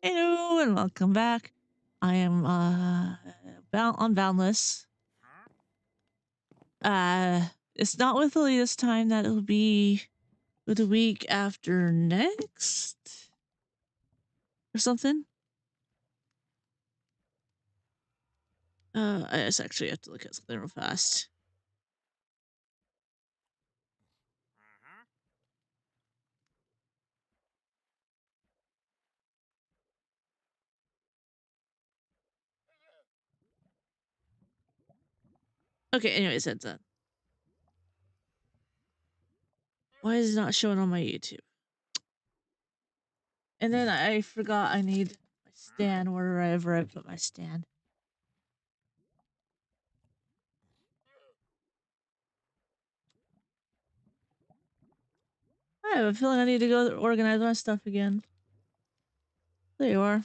Hello and welcome back. I am on Boundless. It's not with Lily this time. That'll be with the week after next or something. I just actually have to look at something real fast. Okay, anyways, that's done. Why is it not showing on my YouTube? And then I forgot I need my stand wherever I put my stand. I have a feeling I need to go organize my stuff again. There you are.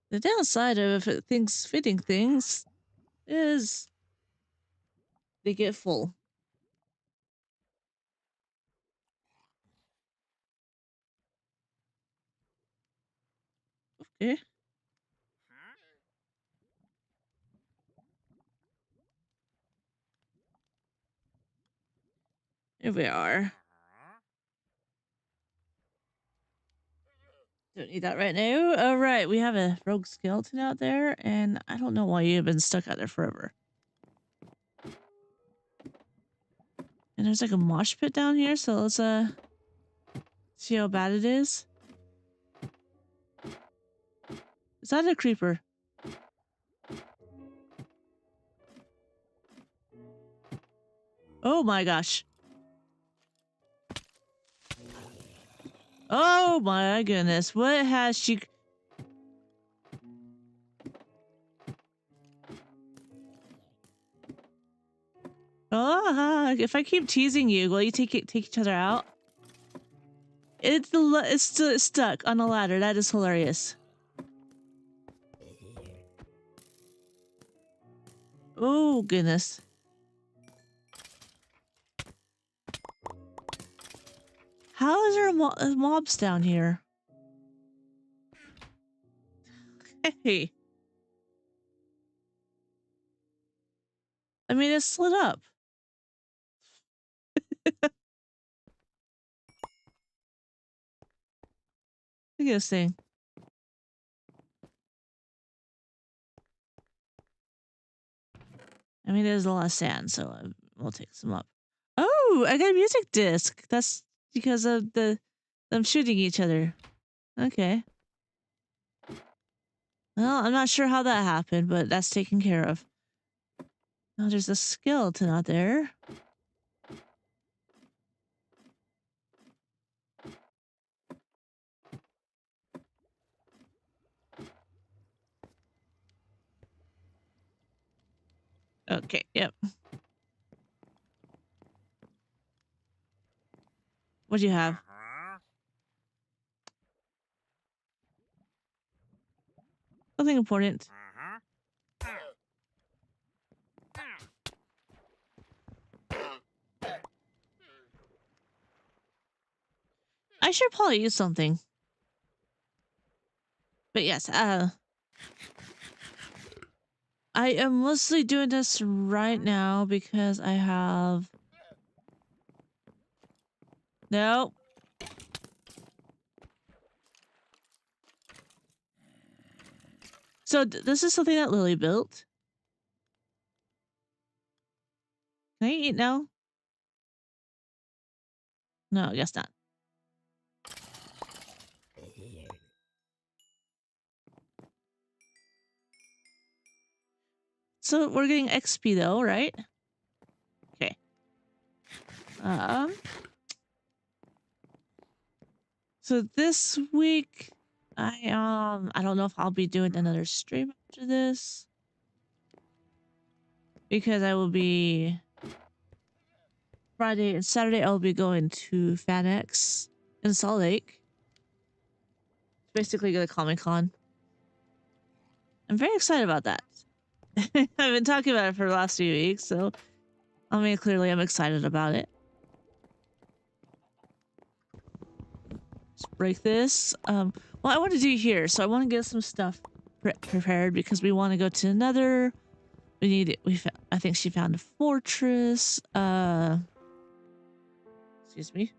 The downside of fitting things is they get full. Okay. Here we are. Don't need that right now. All right, we have a rogue skeleton out there, and I don't know why you've been stuck out there forever. And there's like a mosh pit down here, so let's see how bad it is. Is that a creeper? Oh my gosh. Oh my goodness. What has she... Oh, if I keep teasing you, will you take each other out? It's still stuck on a ladder. That is hilarious. Oh goodness. How is there mobs down here? Hey. I mean, it's split up. Look at this thing. I mean, there's a lot of sand, so we'll take some up. Oh, I got a music disc. That's because of them shooting each other. Okay. Well, I'm not sure how that happened, but that's taken care of. Now there's a skeleton out there. Okay, yep. What do you have? Nothing important. I should probably use something. But yes, I am mostly doing this right now because I have... No. So this is something that Lily built. Can I eat now? No, I guess not. So we're getting XP though, right? Okay. So this week, I don't know if I'll be doing another stream after this because I will be Friday and Saturday. I'll be going to FanX in Salt Lake. Basically, go to Comic-Con. I'm very excited about that. I've been talking about it for the last few weeks, so I mean, clearly I'm excited about it. Let's break this. Well, I want to do here, so I want to get some stuff prepared because we want to go to another. We need it. I think she found a fortress. Excuse me.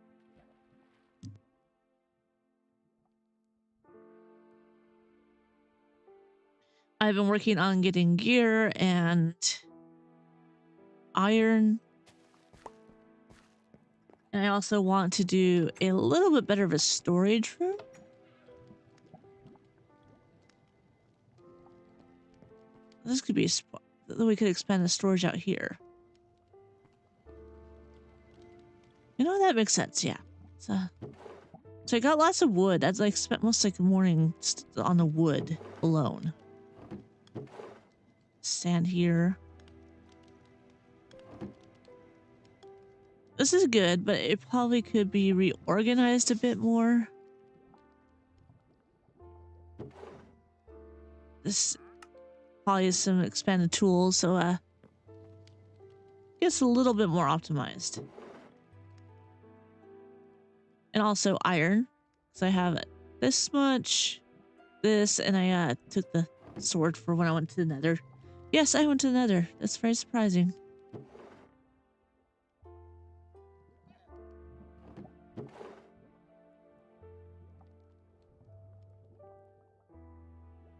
I've been working on getting gear and iron. And I also want to do a little bit better of a storage room. This could be a spot that we could expand the storage out here. You know, that makes sense, yeah. So I got lots of wood. I'd like spent most like the morning on the wood alone. Sand here. This is good, but it probably could be reorganized a bit more. This probably has some expanded tools, so gets a little bit more optimized. And also iron, because I have this much, this, and I took the sword for when I went to the nether. Yes, I went to the nether. That's very surprising.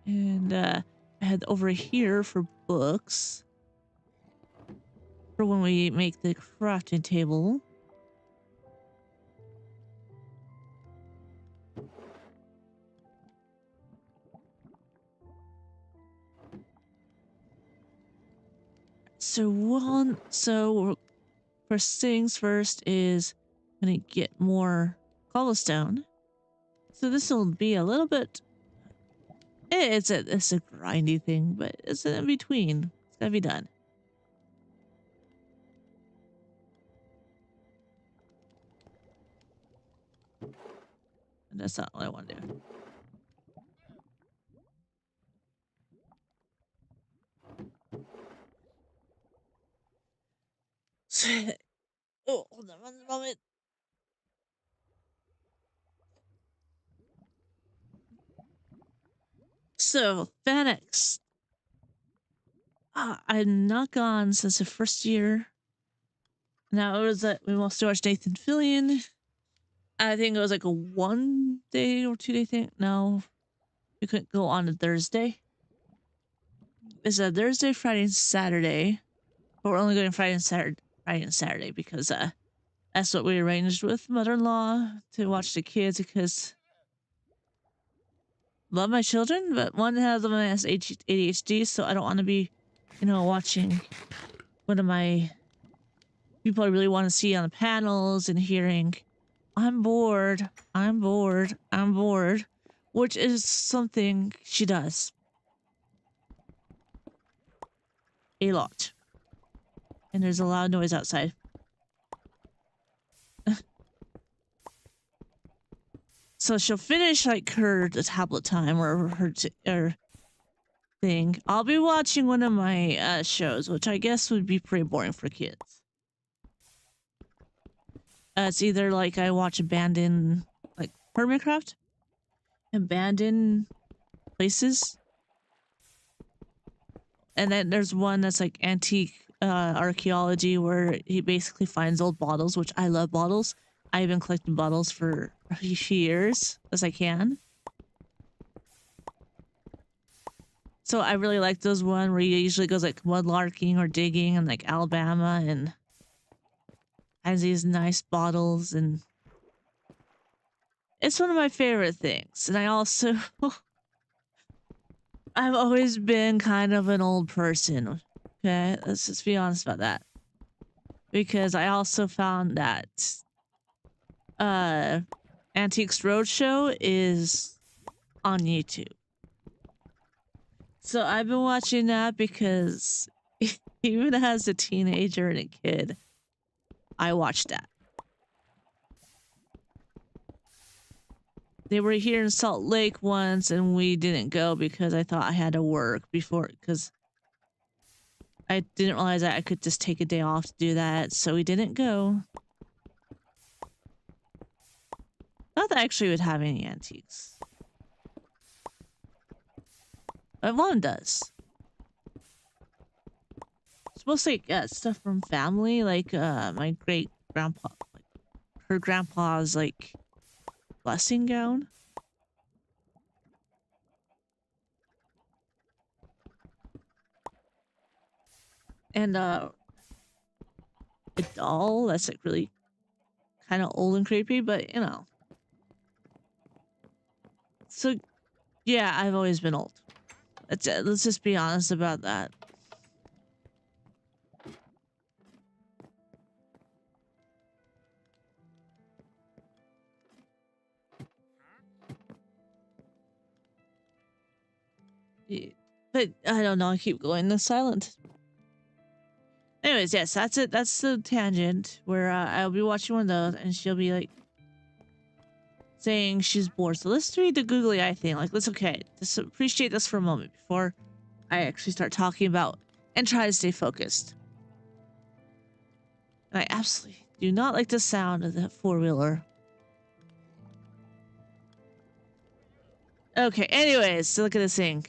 And I head over here for books. For when we make the crafting table. So first things first is I'm gonna get more cobblestone. So this will be a little bit. It's a grindy thing, but it's in between. It's gotta be done. And that's not what I want to do. Oh, hold on one moment. So, Vanex. I'm not gone since the first year. Now, it was that we mostly watched Nathan Fillion. I think it was like a 1 day or 2 day thing. No, we couldn't go on a Thursday. It's a Thursday, Friday, and Saturday. But we're only going Friday and Saturday because that's what we arranged with mother-in-law to watch the kids because love my children, but one of them has ADHD, so I don't want to be, watching one of my people I really want to see on the panels and hearing, I'm bored, I'm bored, I'm bored, which is something she does a lot. And there's a loud noise outside. So she'll finish like her tablet time or her thing. I'll be watching one of my shows, which I guess would be pretty boring for kids. It's either like I watch abandoned, like Hermitcraft, abandoned places, and then there's one that's like antique archaeology where he basically finds old bottles, which I love bottles. I've been collecting bottles for years as I can. So I really like those one where he usually goes like mudlarking or digging in like Alabama and has these nice bottles, and it's one of my favorite things. And I also I've always been kind of an old person. Okay, let's just be honest about that. Because I also found that Antiques Roadshow is on YouTube. So I've been watching that because even as a teenager and a kid, I watched that. They were here in Salt Lake once and we didn't go because I thought I had to work before, because I didn't realize that I could just take a day off to do that, so we didn't go. doubt that actually would have any antiques. My mom does. It's mostly stuff from family, like my great grandpa, like her grandpa's like blessing gown. And a doll that's like really kind of old and creepy, but you know. So yeah, I've always been old. Let's just be honest about that. But I don't know, I keep going this silent. Anyways, yes, that's it. That's the tangent where I'll be watching one of those and she'll be like saying she's bored. So let's read the googly eye thing. Like, let's okay. Just appreciate this for a moment before I actually start talking about and try to stay focused. And I absolutely do not like the sound of the four-wheeler. Okay, anyways, so look at this thing.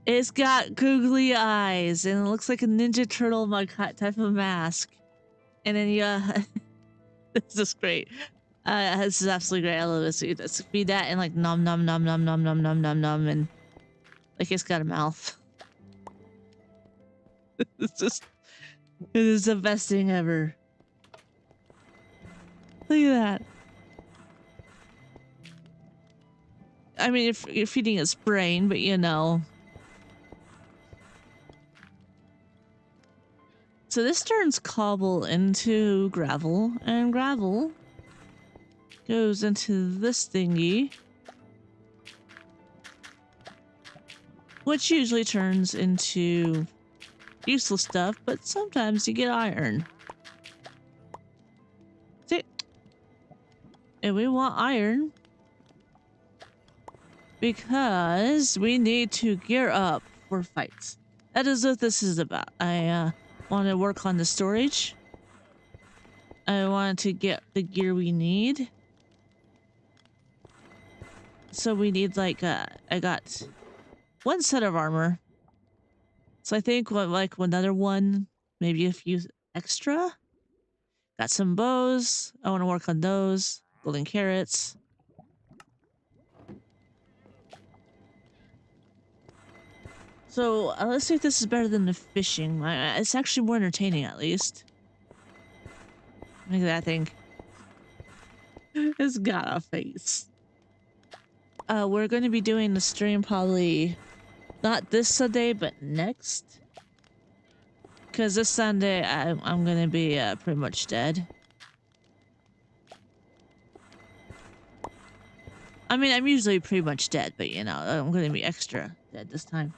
It's got googly eyes and it looks like a Ninja Turtle mug type of mask. And then this is great. This is absolutely great. I love this. Let's feed that and like nom nom nom nom nom nom nom nom nom and like it's got a mouth. It's just it is the best thing ever. Look at that. I mean, if you're feeding its brain, but you know. So this turns cobble into gravel, and gravel goes into this thingy, which usually turns into useless stuff, but sometimes you get iron. See? And we want iron because we need to gear up for fights. That is what this is about. I want to work on the storage. I want to get the gear we need. So we need like I got one set of armor. So I think like another one, maybe a few extra. Got some bows. I want to work on those. Golden carrots. So let's see if this is better than the fishing. It's actually more entertaining, at least. Look at that thing. It's got a face. We're going to be doing the stream probably not this Sunday, but next. Because this Sunday, I'm going to be pretty much dead. I mean, I'm usually pretty much dead, but you know, I'm going to be extra dead this time.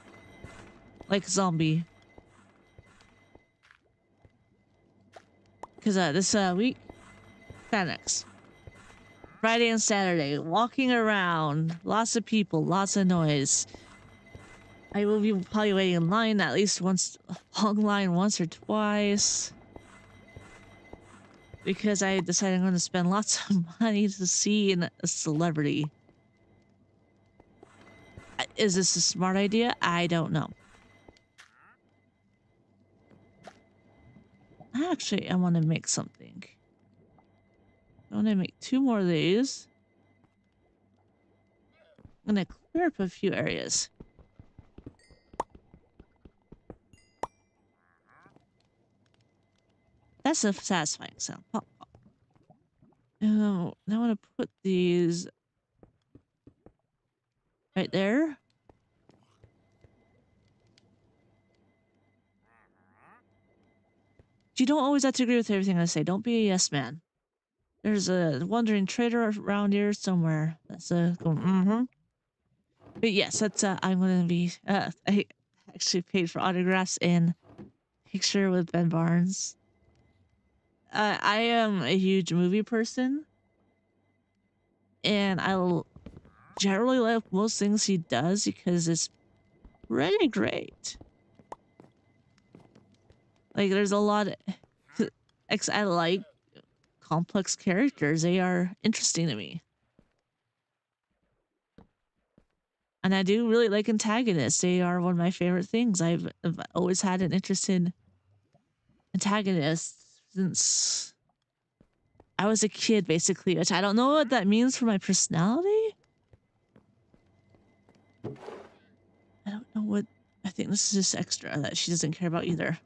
Like zombie. Because this week, Phoenix. Friday and Saturday, walking around, lots of people, lots of noise. I will be probably waiting in line at least once, long line once or twice. Because I decided I'm going to spend lots of money to see a celebrity. Is this a smart idea? I don't know. Actually, I want to make something. I want to make 2 more of these. I'm going to clear up a few areas. That's a satisfying sound. Pop, pop. Now I want to put these right there. You don't always have to agree with everything I say. Don't be a yes man. There's a wandering trader around here somewhere. That's going, But yes, that's I'm gonna be I actually paid for autographs and picture with Ben Barnes. I am a huge movie person, and I generally like most things he does because it's really great. Like there's a lot of I like complex characters. They are interesting to me. And I do really like antagonists. They are one of my favorite things. I've always had an interest in antagonists since I was a kid, basically, which I don't know what that means for my personality. I don't know what... I think this is just extra that she doesn't care about either.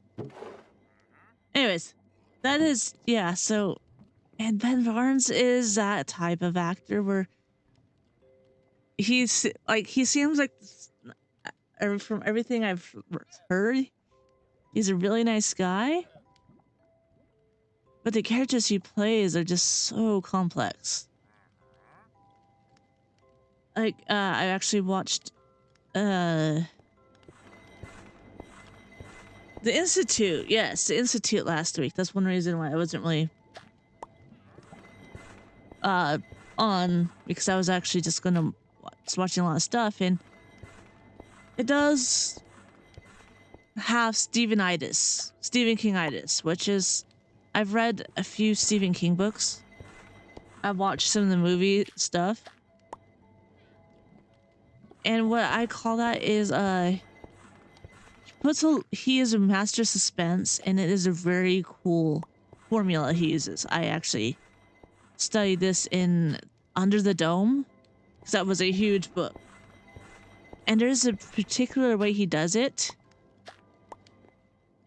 Anyways, that is... Yeah, so... And Ben Barnes is that type of actor where he's like... He seems like... From everything I've heard, he's a really nice guy. But the characters he plays are just so complex. Like, I actually watched... The Institute. Yes, the Institute last week. That's one reason why I wasn't really on, because I was actually just watching a lot of stuff, and it does have Stephen King-itis, which is... I've read a few Stephen King books. I've watched some of the movie stuff. And what I call that is he is a master of suspense, and it is a very cool formula he uses. I actually studied this in Under the Dome, because that was a huge book. And there's a particular way he does it.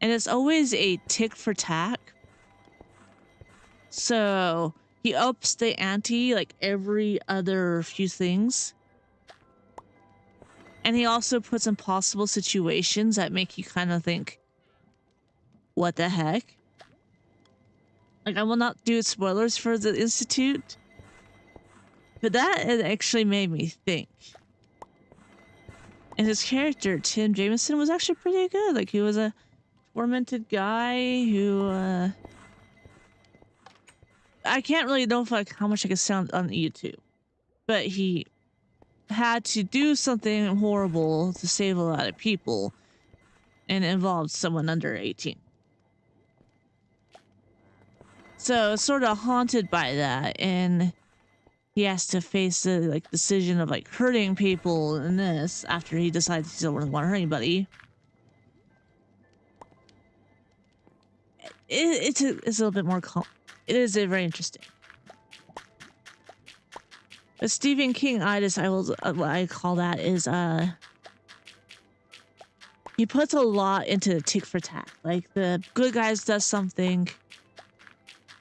And it's always a tick for tack. So he ups the ante like every other few things. And he also puts impossible situations that make you kind of think, what the heck? Like, I will not do spoilers for the Institute, but that actually made me think. And his character, Tim Jameson, was actually pretty good. Like, he was a tormented guy who, I can't really know how much I can sound on YouTube, but he had to do something horrible to save a lot of people, and it involved someone under 18. So it's sort of haunted by that, and he has to face the decision of hurting people in this after he decides he doesn't really want to hurt anybody. It's a little bit more it is very interesting. The Stephen King-itis, what I call that is he puts a lot into the tick for tack. Like, the good guys does something,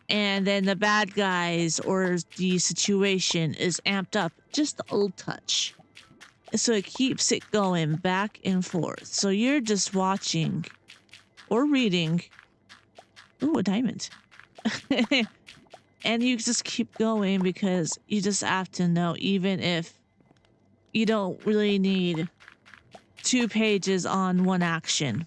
and then the bad guys or the situation is amped up just a little touch. So it keeps it going back and forth. So you're just watching or reading. Ooh, a diamond. And you just keep going because you just have to know, even if you don't really need 2 pages on one action.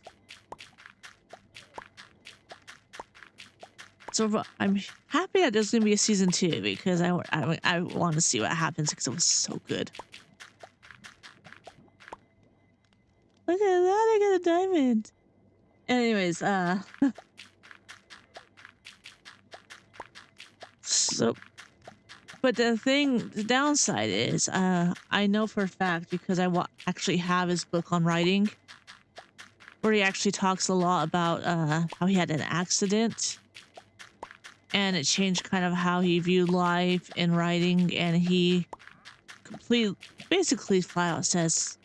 So I'm happy that there's going to be a season 2, because I want to see what happens, because it was so good. Look at that, I got a diamond. Anyways, so, but the downside is, I know for a fact, because I actually have his book on writing, where he actually talks a lot about how he had an accident, and it changed kind of how he viewed life and writing, and he basically flat out says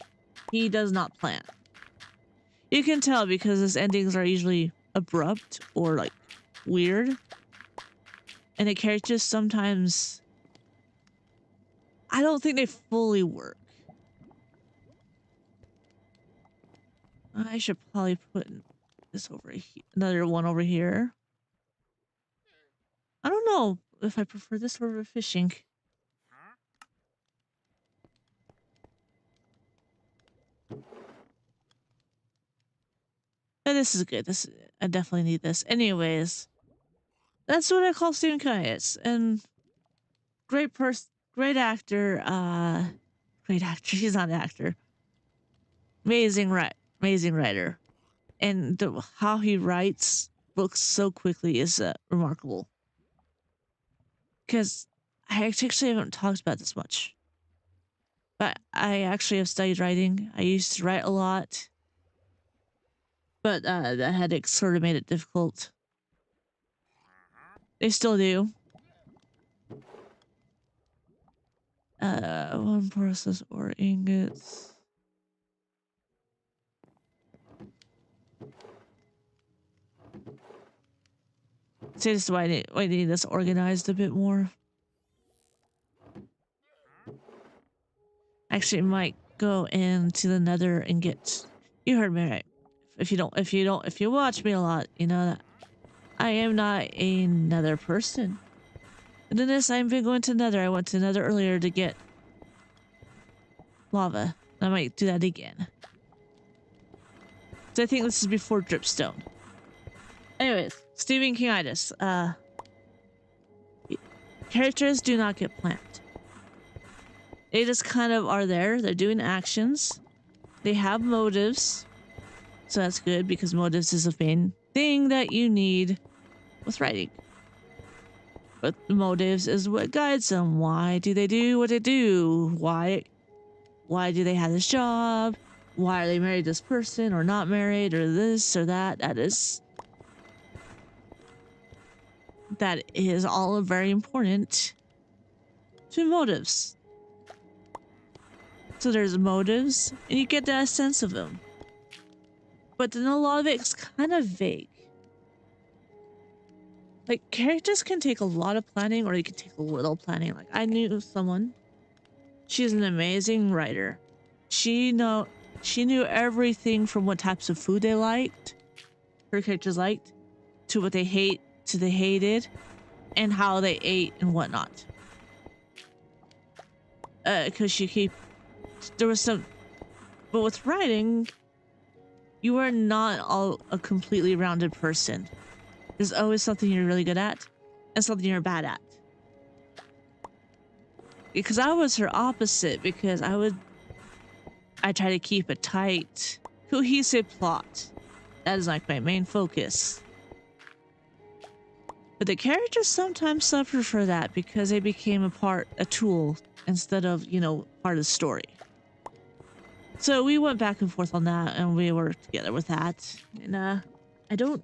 he does not plan. You can tell because his endings are usually abrupt or weird. And the characters sometimes, I don't think they fully work. I should probably put this over here, another one over here. I don't know if I prefer this over fishing. But this is good. I definitely need this. Anyways, that's what I call Stephen King-itis. And great actor. Great actor. He's not an actor. Amazing writer. And how he writes books so quickly is remarkable. because I actually haven't talked about this much, but I actually have studied writing. I used to write a lot, but the headaches sort of made it difficult. They still do. One process or ingots. See, this is why I need this organized a bit more. Actually, might go into the nether and get. You heard me right. If you watch me a lot, you know that I am not a nether person. And then this, I've been going to nether. I went to nether earlier to get lava. I might do that again. So I think this is before dripstone. Anyways, Stephen Kingitis. Characters do not get planned. They just kind of are there. They're doing actions. They have motives. So that's good because motives is a main thing that you need with writing. But the motives is what guides them. Why do they do what they do? Why do they have this job? Why are they married to this person or not married or this or that? That is all very important to motives. So there's motives and you get that sense of them. But then a lot of it's kind of vague. Like, characters can take a lot of planning or they can take a little planning. Like, I knew someone. She's an amazing writer. She knew everything from what types of food they liked, her characters liked, to what they hated, and how they ate and whatnot. Because there was some, but with writing, you are not all a completely rounded person. There's always something you're really good at and something you're bad at. Because I was her opposite, because I try to keep a tight, cohesive plot. That is like my main focus. But the characters sometimes suffer for that because they became a tool instead of, part of the story. So we went back and forth on that and we were together with that. And I haven't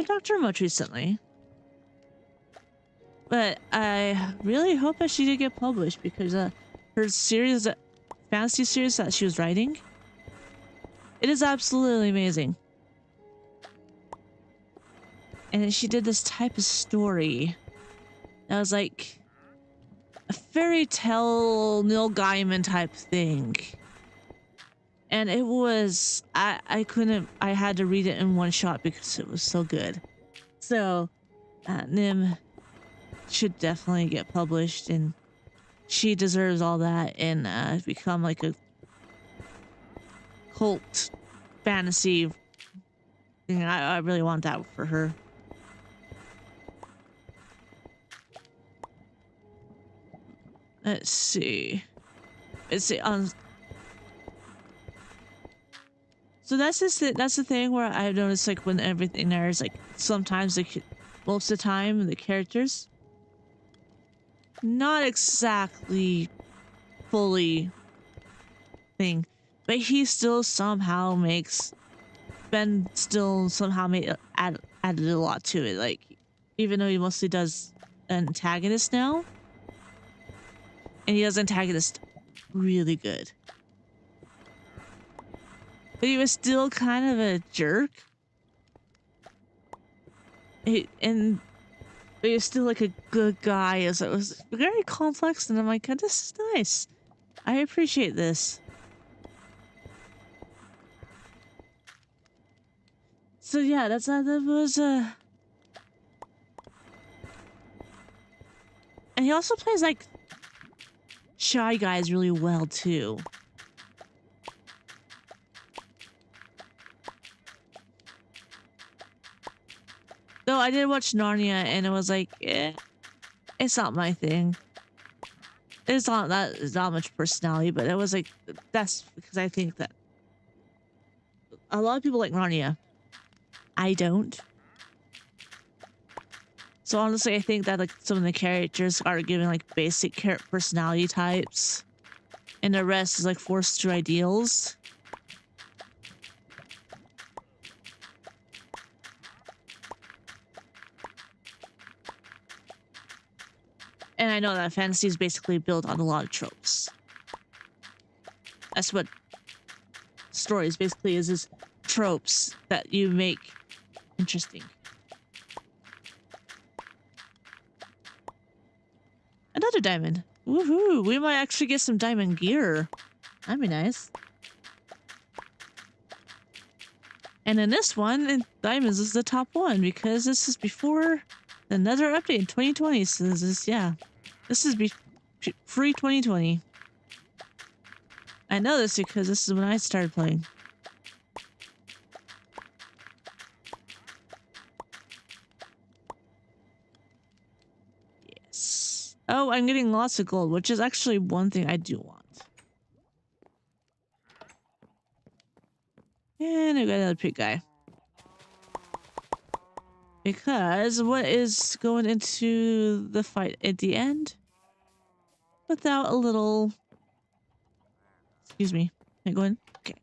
talked to her much recently. But I really hope that she did get published because her fantasy series that she was writing, it is absolutely amazing. And she did this type of story that was like a fairy tale Neil Gaiman type thing. And it was, I had to read it in one shot because it was so good. So, Nim should definitely get published and she deserves all that and become like a cult fantasy thing. I really want that for her. Let's see. So that's the thing where I've noticed, like, when everything there is like sometimes most of the time the characters not exactly fully thing, but he still somehow makes Ben still somehow added a lot to it. Like, even though he mostly does antagonist now, and he does antagonist really good. But he was still kind of a jerk. But he was still like a good guy. So it was very complex, and I'm like, this is nice. I appreciate this. So yeah, that was and he also plays like shy guys really well too. Though I did watch Narnia and it was like, it's not my thing. It's not much personality, but it was like, that's because I think that a lot of people like Narnia. I don't. So honestly, I think that like some of the characters are given like basic personality types, and the rest is like forced through ideals. And I know that fantasy is basically built on a lot of tropes. That's what stories basically is tropes that you make interesting. Another diamond. Woohoo! We might actually get some diamond gear. That'd be nice. And in this one, diamonds is the top one because this is before another update in 2020. So this is, yeah, this is free 2020. I know this because this is when I started playing. Yes. Oh, I'm getting lots of gold, which is actually one thing I do want. And I got another pig guy. Because what is going into the fight at the end? Without a little... Excuse me. Can I go in? Okay.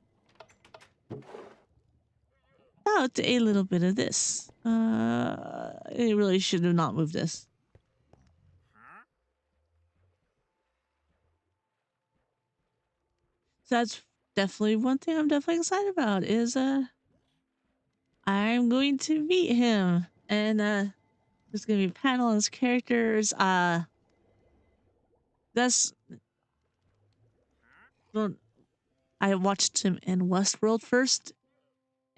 Without a little bit of this. I really should have not moved this. So that's definitely one thing I'm definitely excited about is I'm going to meet him. And there's gonna be a panel on his characters. That's well, I watched him in Westworld first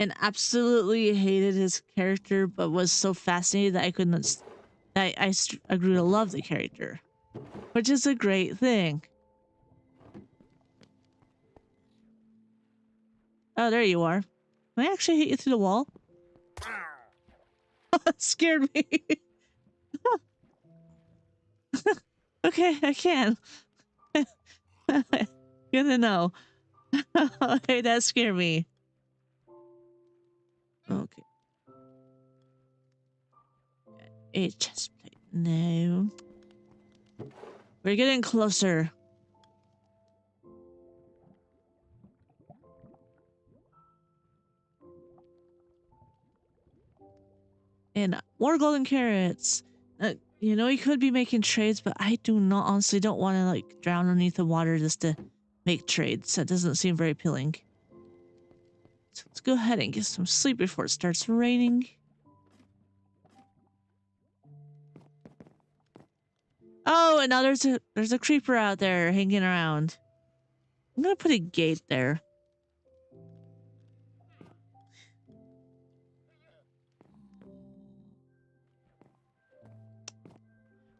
and absolutely hated his character, but was so fascinated that I couldn't. I grew to love the character, which is a great thing. Oh, there you are. Can I actually hit you through the wall? That scared me. Okay, I can. Good to know. Hey, that scared me. Okay. A chest plate. No. We're getting closer. And more golden carrots. You know, he could be making trades, but I do not honestly don't want to like drown underneath the water just to make trades. That doesn't seem very appealing. So let's go ahead and get some sleep before it starts raining. Oh, and now there's a creeper out there hanging around. I'm gonna put a gate there.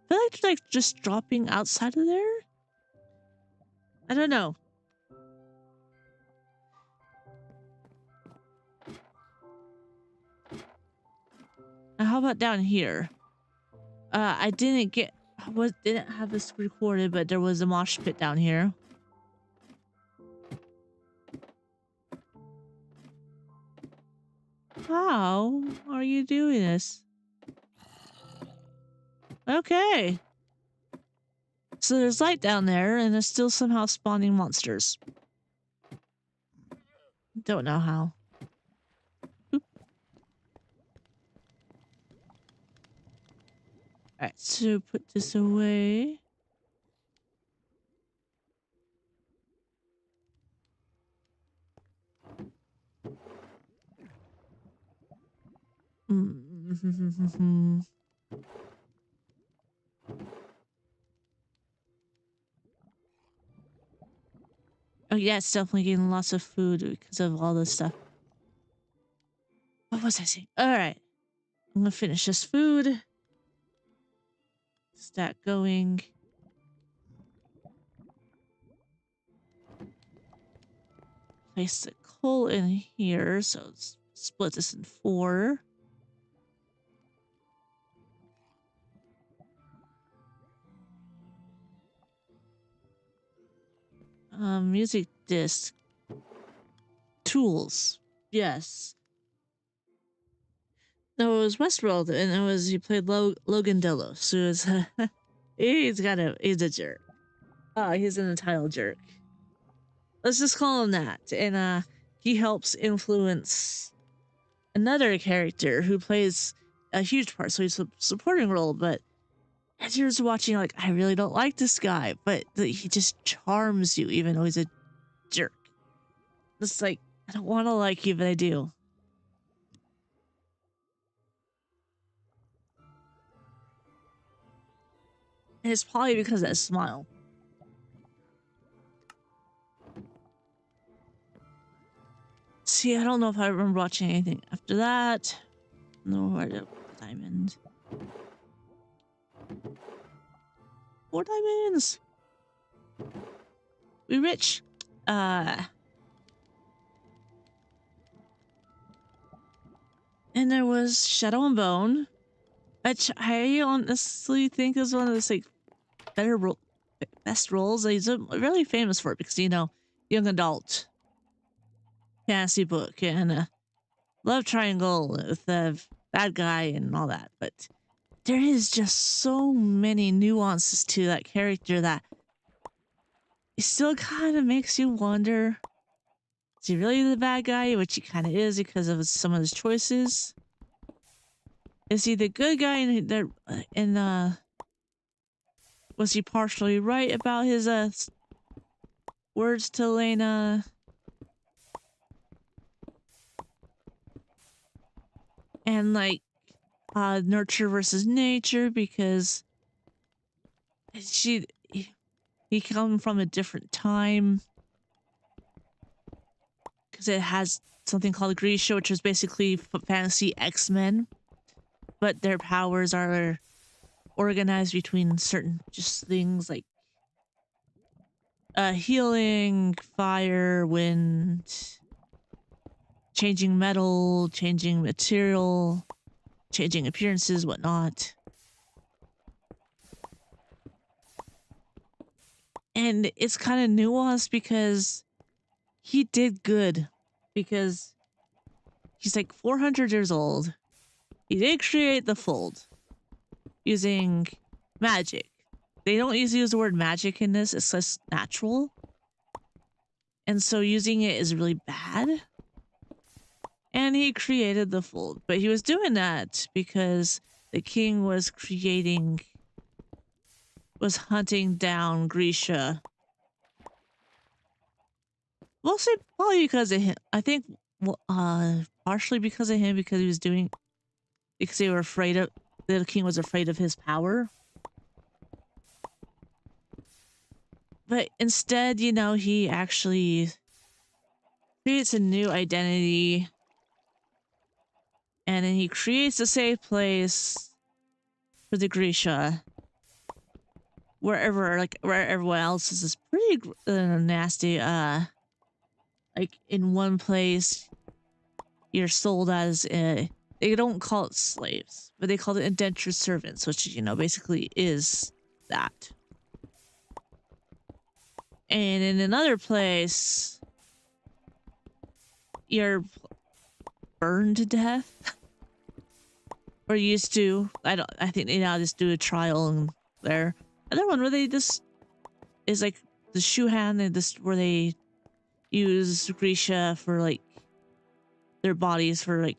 I feel like just dropping outside of there. I don't know. Now, how about down here? I didn't have this recorded, but there was a mosh pit down here. How are you doing this? Okay. So there's light down there, and there's still somehow spawning monsters. Don't know how. Oop. Alright, so put this away. Oh yeah, it's definitely getting lots of food because of all this stuff. What was I saying? Alright. I'm gonna finish this food. Stack going. Place the coal in here, so let's split this in 4. Music disc. Tools. Yes. No, it was Westworld, and it was he played Logan Delos, who is he's a jerk. Oh, he's an entitled jerk. Let's just call him that. And he helps influence another character who plays a huge part, so he's a supporting role. But as you're watching, like, I really don't like this guy, but he just charms you, even though he's a jerk. It's like, I don't want to like you, but I do. And it's probably because of that smile. See, I don't know if I remember watching anything after that. No, where did diamond? 4 diamonds. We rich. And there was Shadow and Bone, which I honestly think is one of the like best roles. He's really famous for it because, you know, young adult fantasy book and love triangle with the bad guy and all that. But there is just so many nuances to that character that it still kind of makes you wonder, is he really the bad guy? Which he kind of is because of some of his choices. Is he the good guy and was he partially right about his words to Lena? And like nurture versus nature, because he come from a different time, because it has something called Grisha, which is basically fantasy X-Men, but their powers are organized between certain just things like healing, fire, wind, changing metal, changing material, changing appearances, whatnot. And it's kind of nuanced because he did good, because he's like 400 years old. He did create the fold using magic. They don't use the word magic in this, it's just natural. And so using it is really bad. And he created the fold, but he was doing that because the king was hunting down Grisha. We'll say probably because of him. I think partially because of him, because they were afraid of, the king was afraid of his power. But instead, you know, he actually creates a new identity, and then he creates a safe place for the Grisha, where everyone else is pretty nasty. Like in one place, you're sold as they don't call it slaves, but they call it indentured servants, which, you know, basically is that. And in another place, you're burned to death. Or used to. I think they now just do a trial and there. Another one where they just is like the Shuhan, and just where they use Grisha for like their bodies for like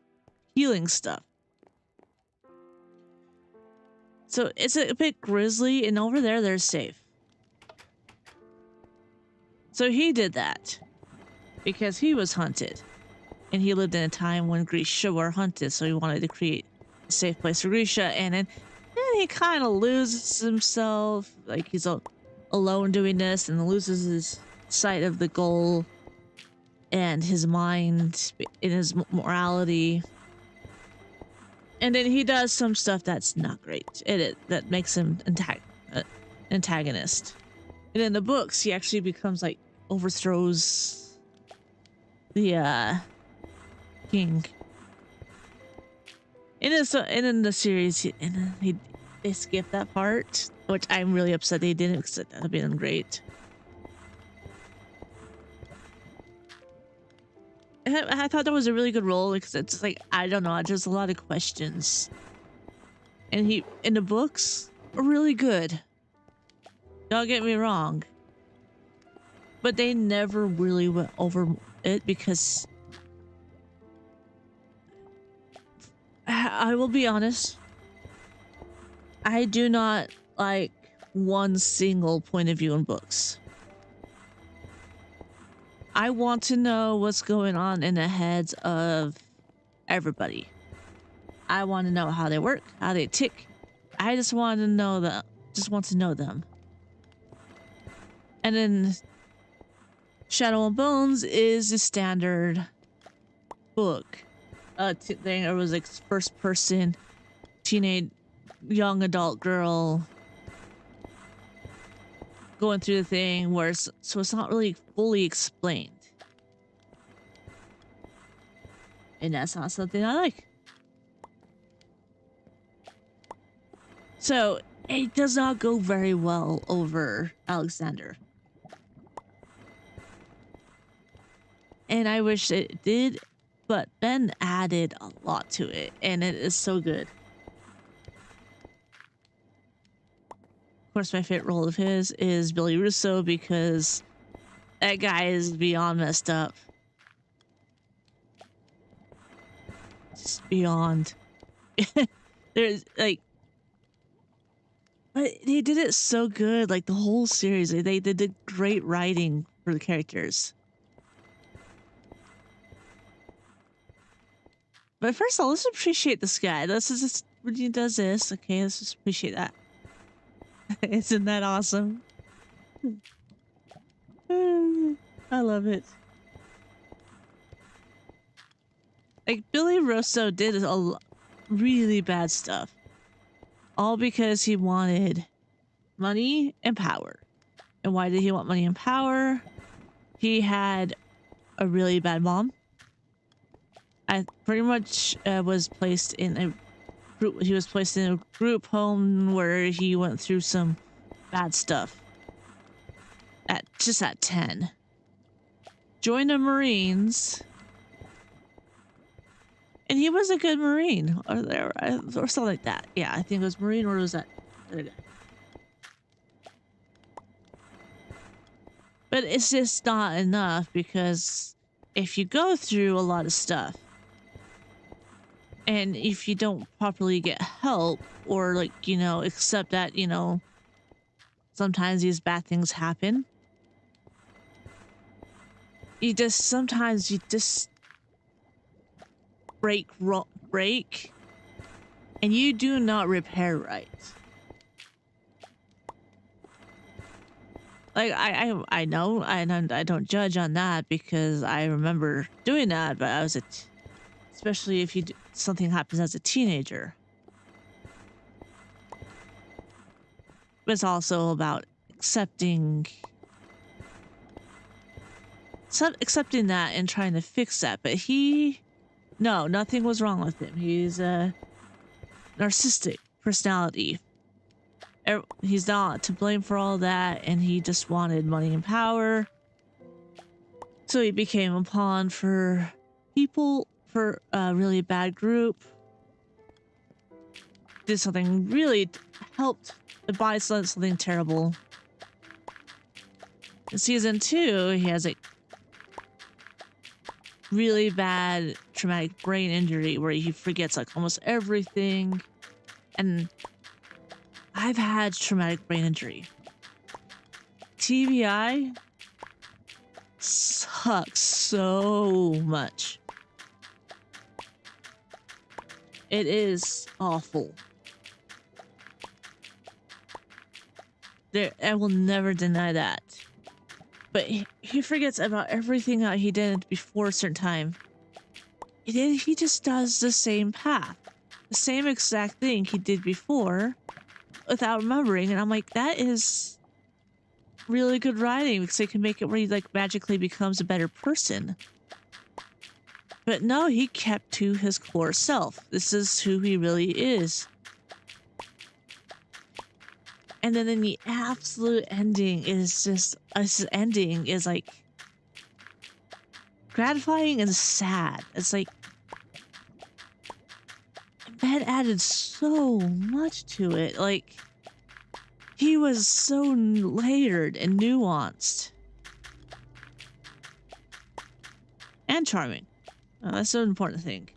healing stuff. So it's a bit grisly, and over there they're safe. So he did that because he was hunted, and he lived in a time when Grisha were hunted, so he wanted to create a safe place for Grisha. And then he kind of loses himself, like he's alone doing this, and loses his sight of the goal and his mind in his morality. And then he does some stuff that's not great. That makes him antagonist. And in the books, he actually becomes like overthrows the king. And in the series, they skip that part, which I'm really upset they didn't, because that would have been great. I thought that was a really good role because it's like, I don't know, just a lot of questions. And he, in the books, are really good. Don't get me wrong. But they never really went over it because I will be honest, I do not like one single point of view in books. I want to know what's going on in the heads of everybody. I want to know how they work, how they tick. I just want to know them. Just want to know them. And then Shadow and Bones is the standard book thing. It was like first person, teenage, young adult girl going through the thing where so it's not really fully explained. And that's not something I like. So it does not go very well over Alexander. And I wish it did, but Ben added a lot to it, and it is so good. Of course, my favorite role of his is Billy Russo because that guy is beyond messed up. Just beyond. There's like, but they did it so good. Like the whole series, they did great writing for the characters. But first of all, let's appreciate this guy. This is just when he does this. Okay, let's just appreciate that. Isn't that awesome? I love it. Like Billy Russo did really bad stuff, all because he wanted money and power. And why did he want money and power? He had a really bad mom. I pretty much was placed in a group. He was placed in a group home where he went through some bad stuff. At 10, joined the Marines, and he was a good Marine, or something like that. Yeah, I think it was Marine, or was that other guy? But it's just not enough because if you go through a lot of stuff, and if you don't properly get help, or like, you know, accept that, you know, sometimes these bad things happen, sometimes you just break, and you do not repair right. Like I know, I don't judge on that because I remember doing that, but I was especially if something happens as a teenager. But it's also about accepting that and trying to fix that. But no, nothing was wrong with him. He's a narcissistic personality. He's not to blame for all that, and he just wanted money and power. So he became a pawn for people, for a really bad group. Did something really helped buy something terrible. In season 2, he has a really bad traumatic brain injury where he forgets like almost everything. And I've had traumatic brain injury. TBI sucks so much. It is awful. I will never deny that. But he forgets about everything that he did before a certain time. And then he just does the same path. The same exact thing he did before without remembering. And I'm like, that is really good writing because they can make it where he like magically becomes a better person. But no, he kept to his core self. This is who he really is. And then in the absolute ending is just, ending is like gratifying and sad. It's like Ben added so much to it. Like he was so layered and nuanced and charming. Oh, that's an important thing.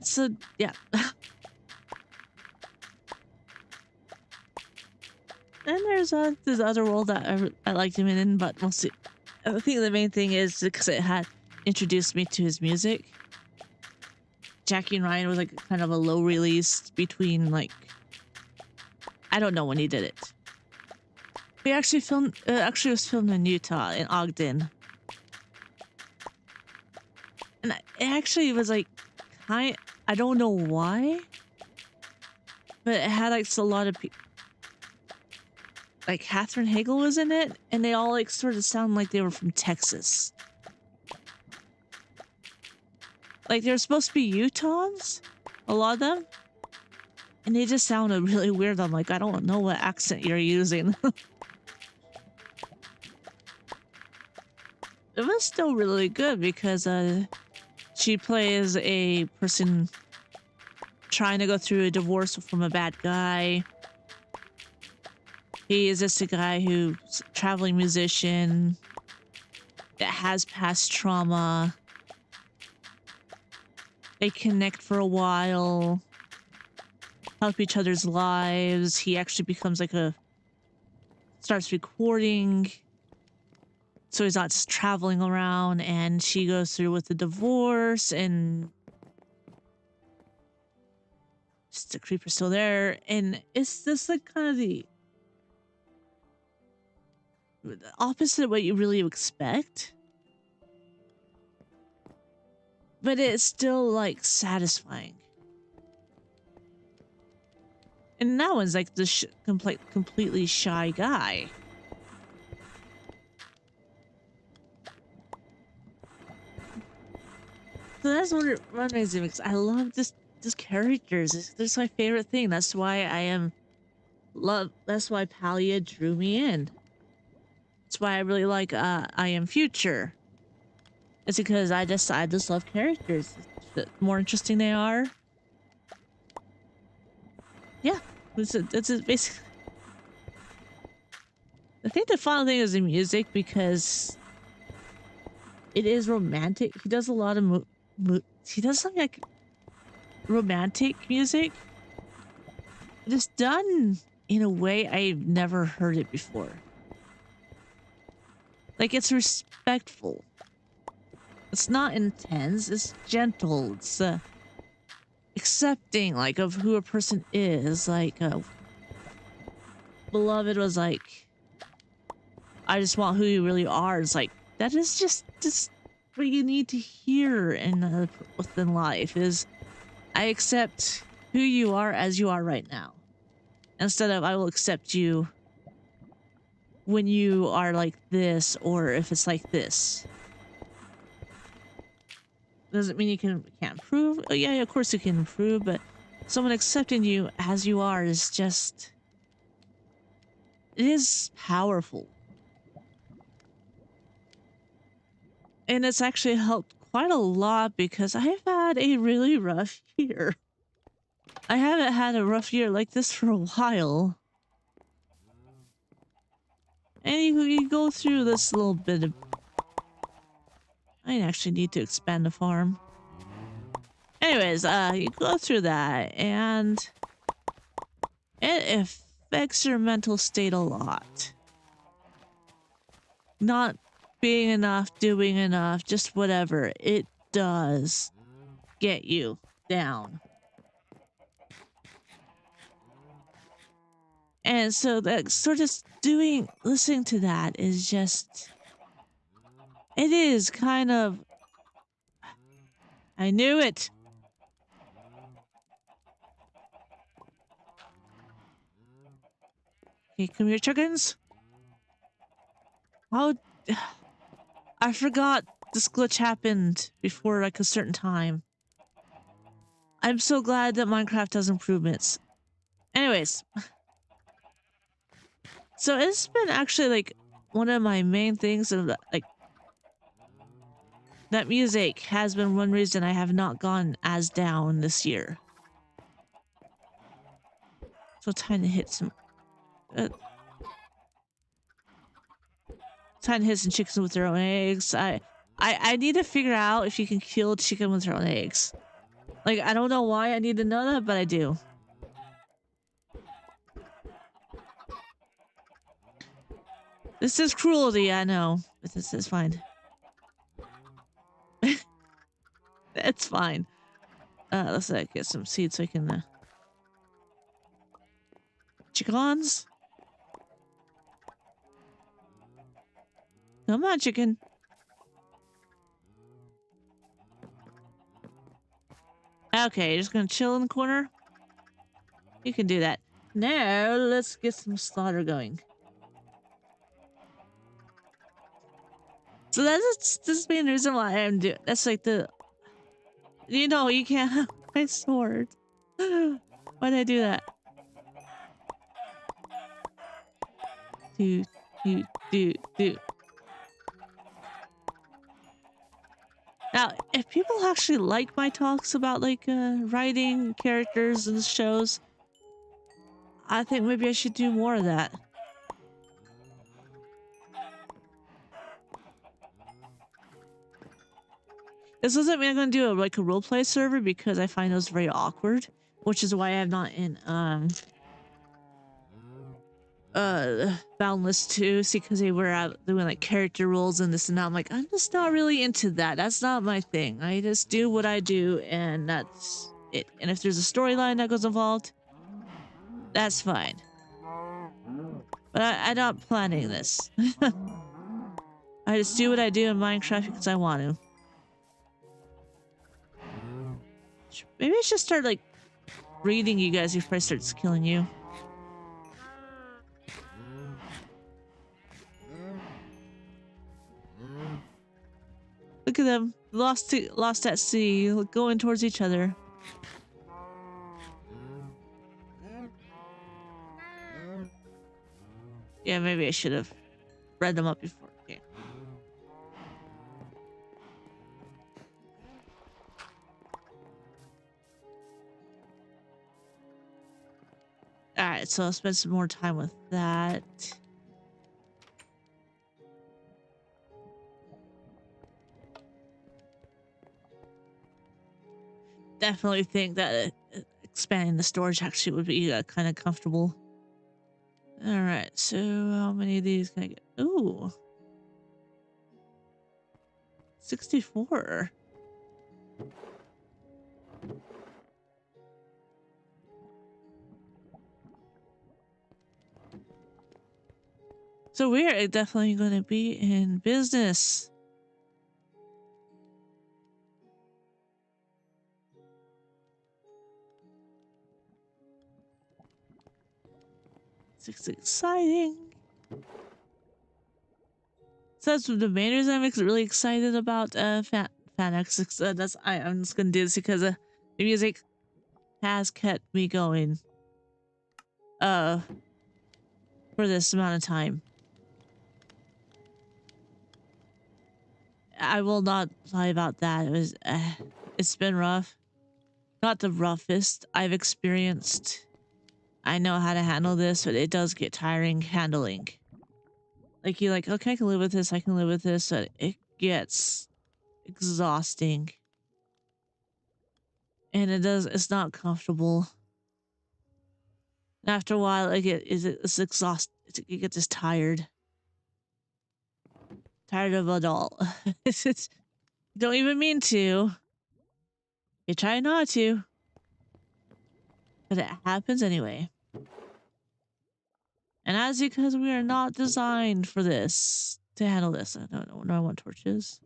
So yeah. And there's this other world that I liked him in, but we'll see. I think the main thing is because it had introduced me to his music. Jackie and Ryan was like kind of a low release between like, I don't know when he did it. He actually was filmed in Utah, in Ogden. And it actually was like, I don't know why, but it had like a lot of people. Like Katherine Hagel was in it, and they all like sort of sound like they were from Texas. Like they were supposed to be Utahns, a lot of them, and they just sounded really weird. I'm like, I don't know what accent you're using. It was still really good because she plays a person trying to go through a divorce from a bad guy. He is just a guy who's a traveling musician that has past trauma. They connect for a while, help each other's lives. He actually becomes like starts recording. So he's not just traveling around, and she goes through with the divorce, and just the creeper's still there. And it's just like kind of the opposite of what you really expect, but it's still like satisfying. And that one's like the completely shy guy. So that's what amazing because I love this characters. That's my favorite thing. That's why that's why Palia drew me in. That's why I really like I Am Future. It's because I just love characters. The more interesting they are. Yeah. It's basically. I think the final thing is the music because it is romantic. He does a lot of he does something like romantic music. Just done in a way I've never heard it before. Like it's respectful. It's not intense. It's gentle. It's accepting, like, of who a person is. Like, Beloved was like, I just want who you really are. It's like that is just what you need to hear within life is, I accept who you are as you are right now, instead of I will accept you when you are like this, or if it's like this. Doesn't mean you can't improve. Oh, yeah, of course you can improve, but someone accepting you as you are is just, it is powerful. And it's actually helped quite a lot because I've had a really rough year. I haven't had a rough year like this for a while. And you go through this little bit of... I actually need to expand the farm. Anyways, you go through that, and it affects your mental state a lot. Not being enough, doing enough, just whatever. It does get you down. And so that sort of listening to that is just, it is kind of, I knew it. Okay, come here, chickens. How, I forgot this glitch happened before like a certain time. I'm so glad that Minecraft does improvements. Anyways. So it's been actually like one of my main things of like that music has been one reason I have not gone as down this year. So time to hit some uh, time to hit some chickens with their own eggs. I need to figure out if you can kill a chicken with their own eggs. Like I don't know why I need to know that, but I do. This is cruelty, I know, but this is fine. It's fine. Let's get some seeds so I can chickens. Come on, chicken. Okay, you're just gonna chill in the corner. You can do that. Now let's get some slaughter going. So that's this being the reason why I'm doing. That's like the. You know, you can't have my sword. Why did I do that? Do. Now, if people actually like my talks about like writing characters and shows, I think maybe I should do more of that. This doesn't mean I'm gonna do like a roleplay server because I find those very awkward, which is why I'm not in Boundless 2, see, because they were out doing like character roles and this and that. I'm like, I'm just not really into that. That's not my thing. I just do what I do and that's it. And if there's a storyline that goes involved, that's fine. But I'm not planning this. I just do what I do in Minecraft because I want to. Maybe I should start like reading you guys before I start killing you. Look at them, lost at sea, going towards each other. Yeah, maybe I should have read them up before. Okay. All right, so I'll spend some more time with that. Definitely think that expanding the storage actually would be kind of comfortable. All right, so how many of these can I get? Ooh, 64. So we're definitely going to be in business. It's exciting. So that's the main reason I'm really excited about FanX. That's I'm just gonna do this because the music has kept me going. For this amount of time. I will not lie about that. It's been rough. Not the roughest I've experienced. I know how to handle this, but it does get tiring handling. Like you're like, okay, I can live with this. I can live with this. But it gets exhausting, and it's not comfortable. After a while, it's exhausting. You get just tired of it all. It's you don't even mean to. You try not to, but it happens anyway. And that's because we are not designed for this to handle this. I don't know. No, I want torches.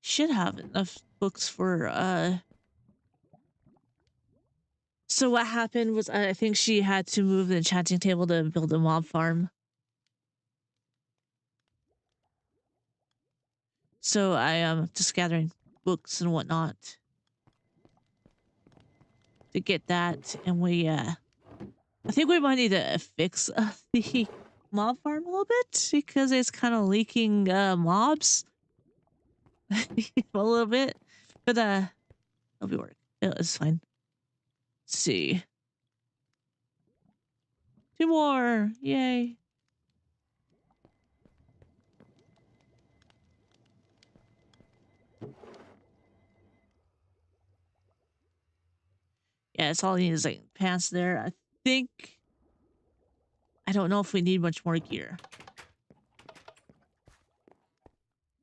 Should have enough books for So what happened was I think she had to move the enchanting table to build a mob farm. So I am just gathering. books and whatnot to get that. And I think we might need to fix the mob farm a little bit because it's kind of leaking mobs a little bit. But it'll be work. It's fine. Let's see. 2 more. Yay. Yeah, it's all I need is like pants there. I don't know if we need much more gear.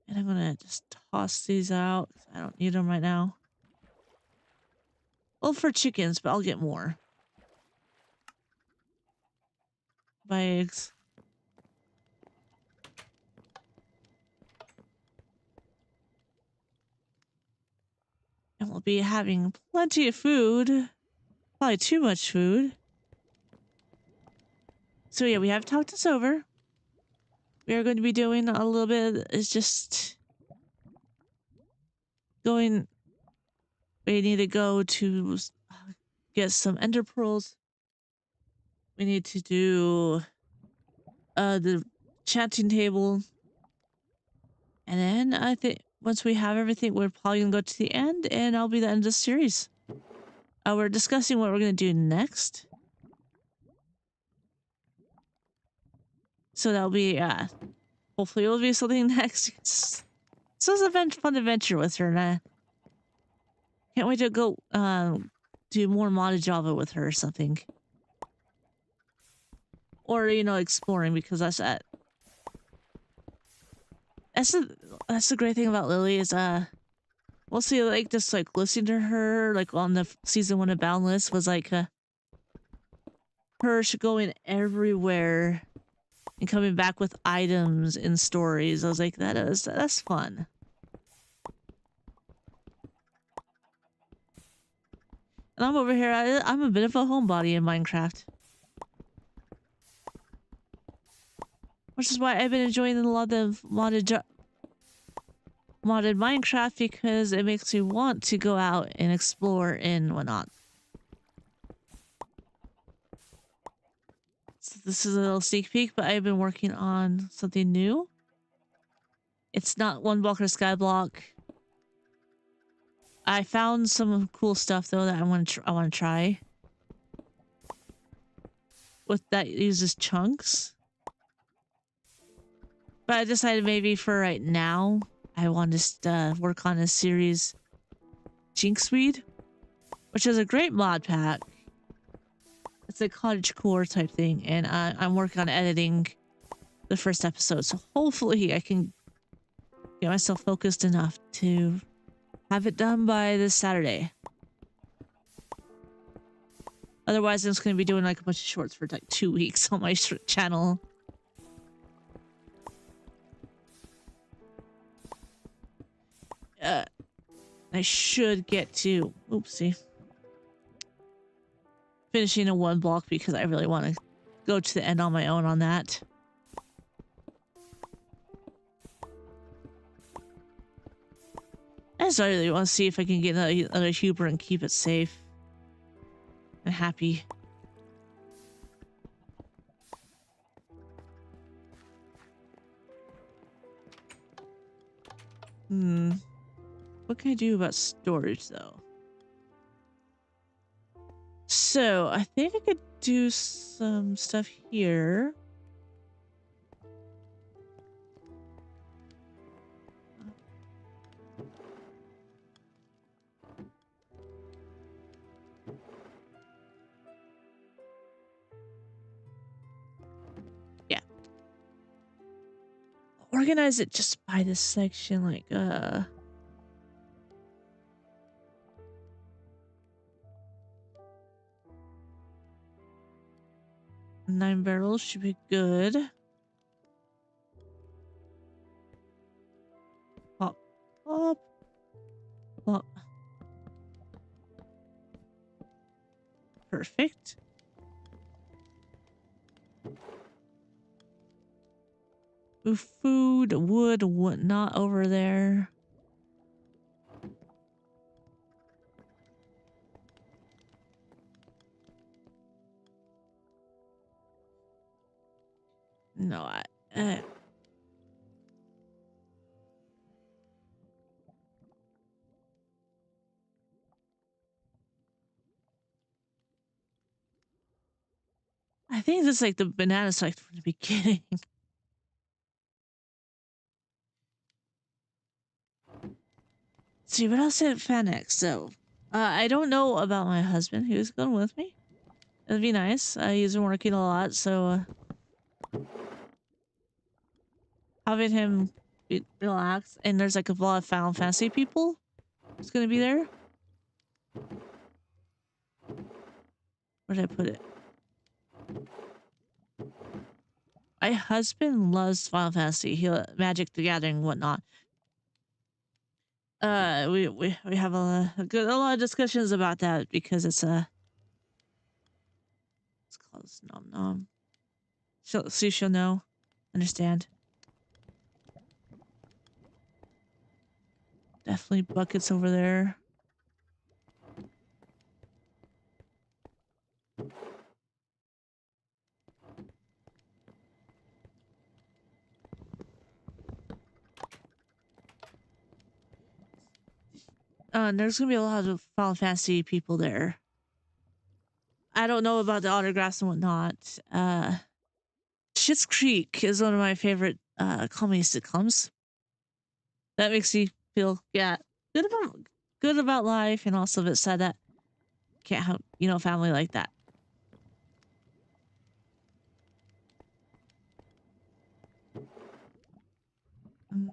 And I'm gonna just toss these out. I don't need them right now. Well, for chickens, but I'll get more. Buy eggs. And we'll be having plenty of food. Probably too much food. So yeah, we have talked this over. We are going to be doing a little bit. It's just going. We need to go to get some ender pearls. We need to do the chanting table. And then I think once we have everything, we're probably gonna go to the end, and I'll be the end of the series. We're discussing what we're gonna do next. So that'll be hopefully it'll be something next. It's a fun adventure with her, and I can't wait to go do more modded Java with her or something. Or, you know, exploring, because that's that. That's the great thing about Lily is mostly like just like listening to her like on the season 1 of Boundless was like her going everywhere and coming back with items and stories. I was like, that's fun. And I'm over here, I'm a bit of a homebody in Minecraft. Which is why I've been enjoying a lot of modded Minecraft, because it makes me want to go out and explore and whatnot. So this is a little sneak peek, but I've been working on something new. It's not one block or sky block. I found some cool stuff though that I want to try. With that uses chunks. But I decided maybe for right now, I want to work on a series, Jinxweed, which is a great mod pack. It's a cottagecore type thing, and I'm working on editing the first episode, so hopefully I can get myself focused enough to have it done by this Saturday. Otherwise, I'm just going to be doing like a bunch of shorts for like 2 weeks on my channel. I should get to, oopsie, finishing a 1 block because I really want to go to the end on my own on that. I just really want to see if I can get another Huber and keep it safe and happy. What can I do about storage though? So I think I could do some stuff here. Yeah. Organize it just by this section, like 9 barrels should be good. Pop, pop, pop. Perfect. Ooh, food, wood, whatnot over there. No, uh, I think this is like the banana select from the beginning. See, what else did Fanex? So, I don't know about my husband who's going with me. It'd be nice. He's been working a lot, so having him be relaxed. And there's like a lot of Final Fantasy people who's gonna be there. Where did I put it? My husband loves Final Fantasy. He Magic the Gathering and whatnot. We have a lot of discussions about that because it's called Nom Nom. So she'll know, understand. Definitely buckets over there. And there's gonna be a lot of Final Fantasy people there. I don't know about the autographs and whatnot. Schitt's Creek is one of my favorite comedy sitcoms. That makes me feel good about good about life, and also a bit sad that can't have family like that. Mm,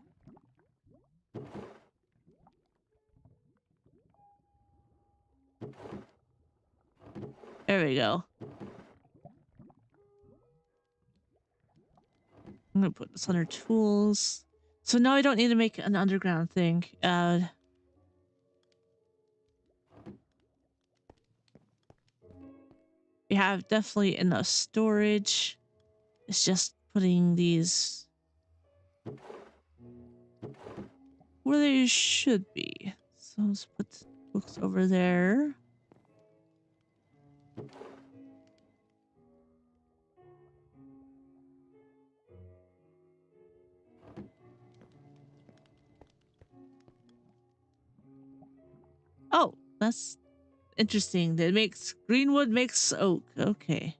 there we go. I'm gonna put this under tools. So now I don't need to make an underground thing. We have definitely enough storage. It's just putting these where they should be. So let's put books over there. Oh, that's interesting. That makes greenwood makes oak. Okay.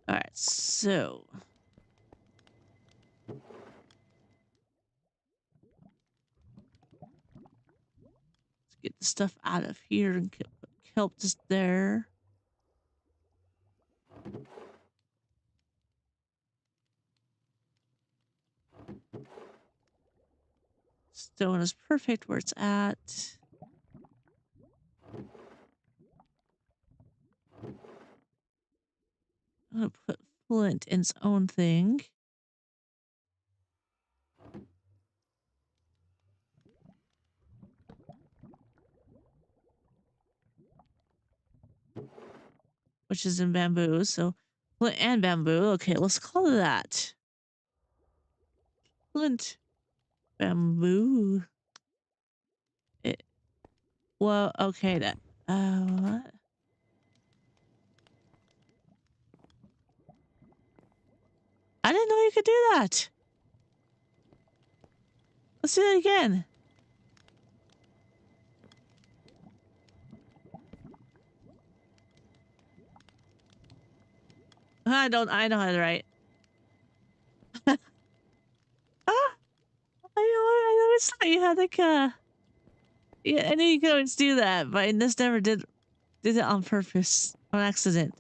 All right. So let's get the stuff out of here and kelp just there. Stone is perfect where it's at. I'm gonna put flint in its own thing. Which is in bamboo. So flint and bamboo. Okay, let's call it that. Flint, bamboo. It, well, okay, that. What? I didn't know you could do that. Let's do that again. I know how to write. Ah, I always thought you had like yeah, I knew you could always do that, but I just never did it on purpose, on accident.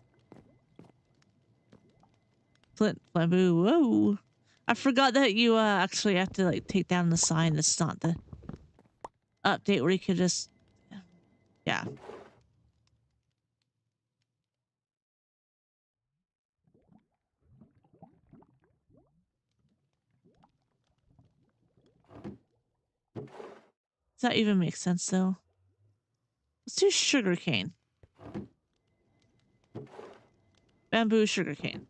Flint, bamboo, whoa. I forgot that you actually have to like take down the sign. It's not the update where you could just, yeah. Does that even make sense though? Let's do sugarcane. Bamboo sugarcane.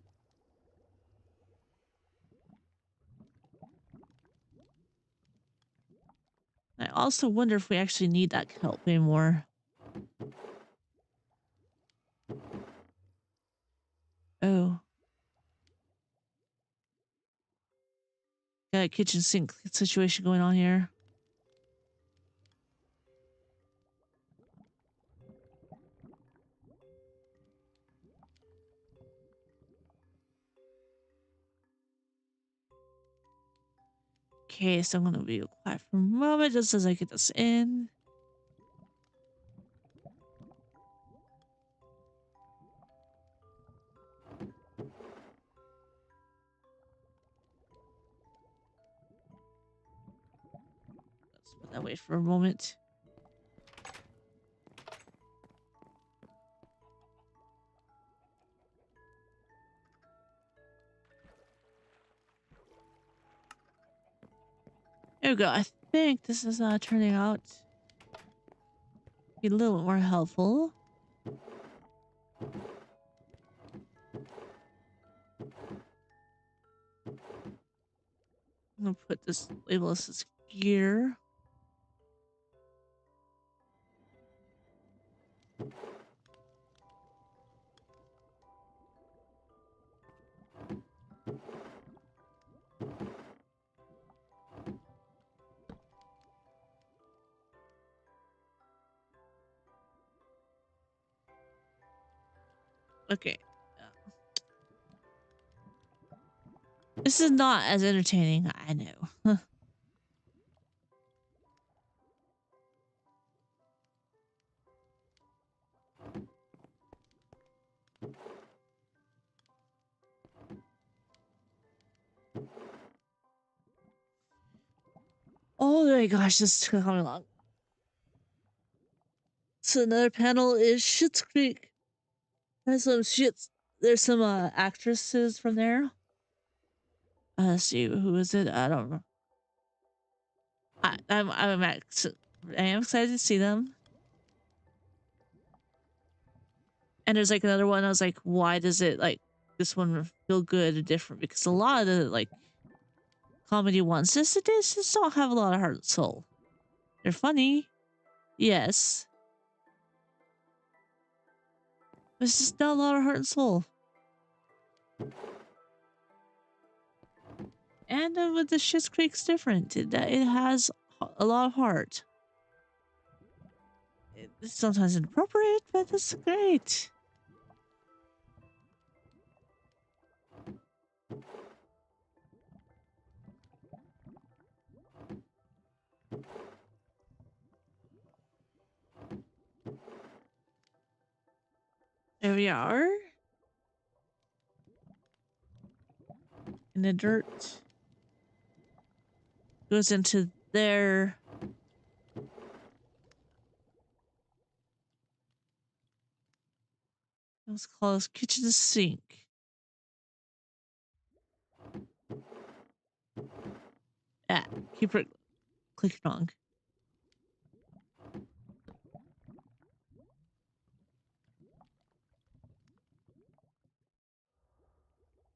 I also wonder if we actually need that kelp anymore. Oh. Got a kitchen sink situation going on here. Okay, so I'm gonna be quiet for a moment just as I get this in. Let's put that away for a moment. There we go. I think this is turning out to be a little more helpful. I'm gonna put this label as gear. Okay. This is not as entertaining, I know. Oh my gosh, this is coming along. So another panel is Schitt's Creek. There's some shits. There's some actresses from there. Let's see, who is it? I don't know. I am excited to see them. And there's like another one. I was like, why does it like this one feel good and different? Because a lot of the like comedy ones just don't have a lot of heart and soul. They're funny, yes, but it's just not a lot of heart and soul. And with the Schitt's Creek's different. It has a lot of heart. It's sometimes inappropriate, but it's great. There we are. In the dirt. Goes into their... Let's call this kitchen sink. Ah, keep it clicking wrong.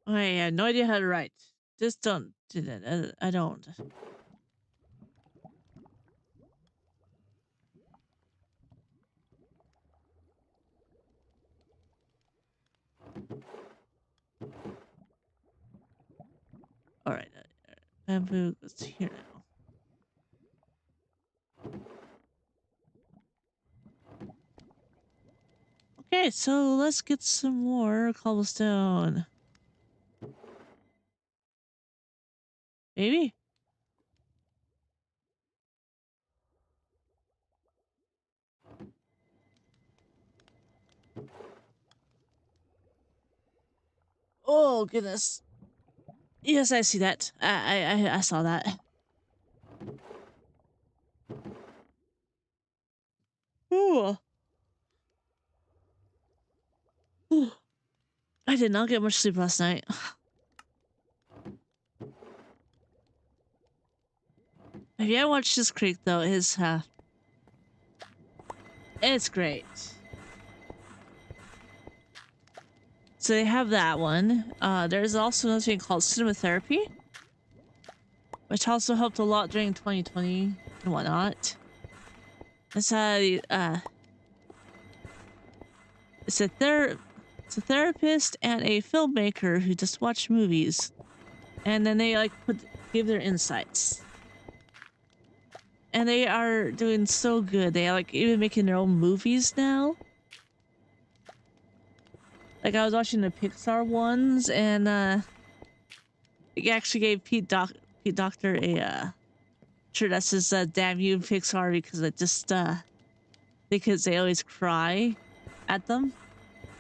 I have no idea how to write. Just don't do that. I don't. All right. Bamboo goes here now. Okay, so let's get some more cobblestone. Maybe? Oh, goodness. Yes, I see that. I saw that. Ooh. Ooh. I did not get much sleep last night. If you haven't watched this creek, though, his It's great. So they have that one. There's also another thing called cinema therapy, which also helped a lot during 2020 and whatnot. It's it's a therapist and a filmmaker who just watch movies, and then they like give their insights. And they are doing so good. They are like even making their own movies now. Like I was watching the Pixar ones, and it actually gave Pete Doctor a sure that says damn you Pixar, because it just because they always cry at them.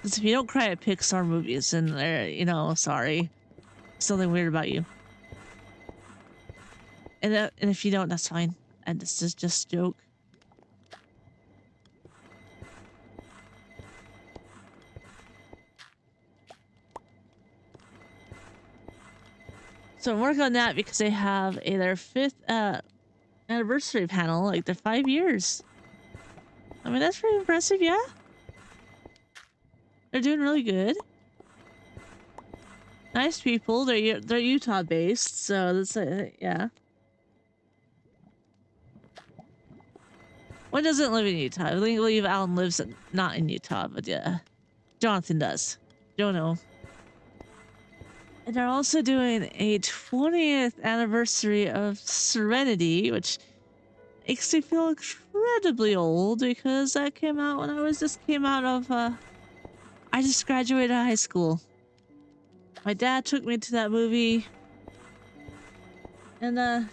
Because if you don't cry at Pixar movies, then they're, you know, sorry, something weird about you. And if you don't, that's fine. And this is just a joke. So I'm working on that because they have their 5th anniversary panel, like they're 5 years. I mean, that's pretty impressive, yeah? They're doing really good. Nice people. They're Utah based, so that's yeah. One doesn't live in Utah. I believe Alan lives not in Utah, but yeah, Jonathan does. Don't know. And they're also doing a 20th anniversary of Serenity, which makes me feel incredibly old because that came out when I came out of I just graduated high school. My dad took me to that movie, and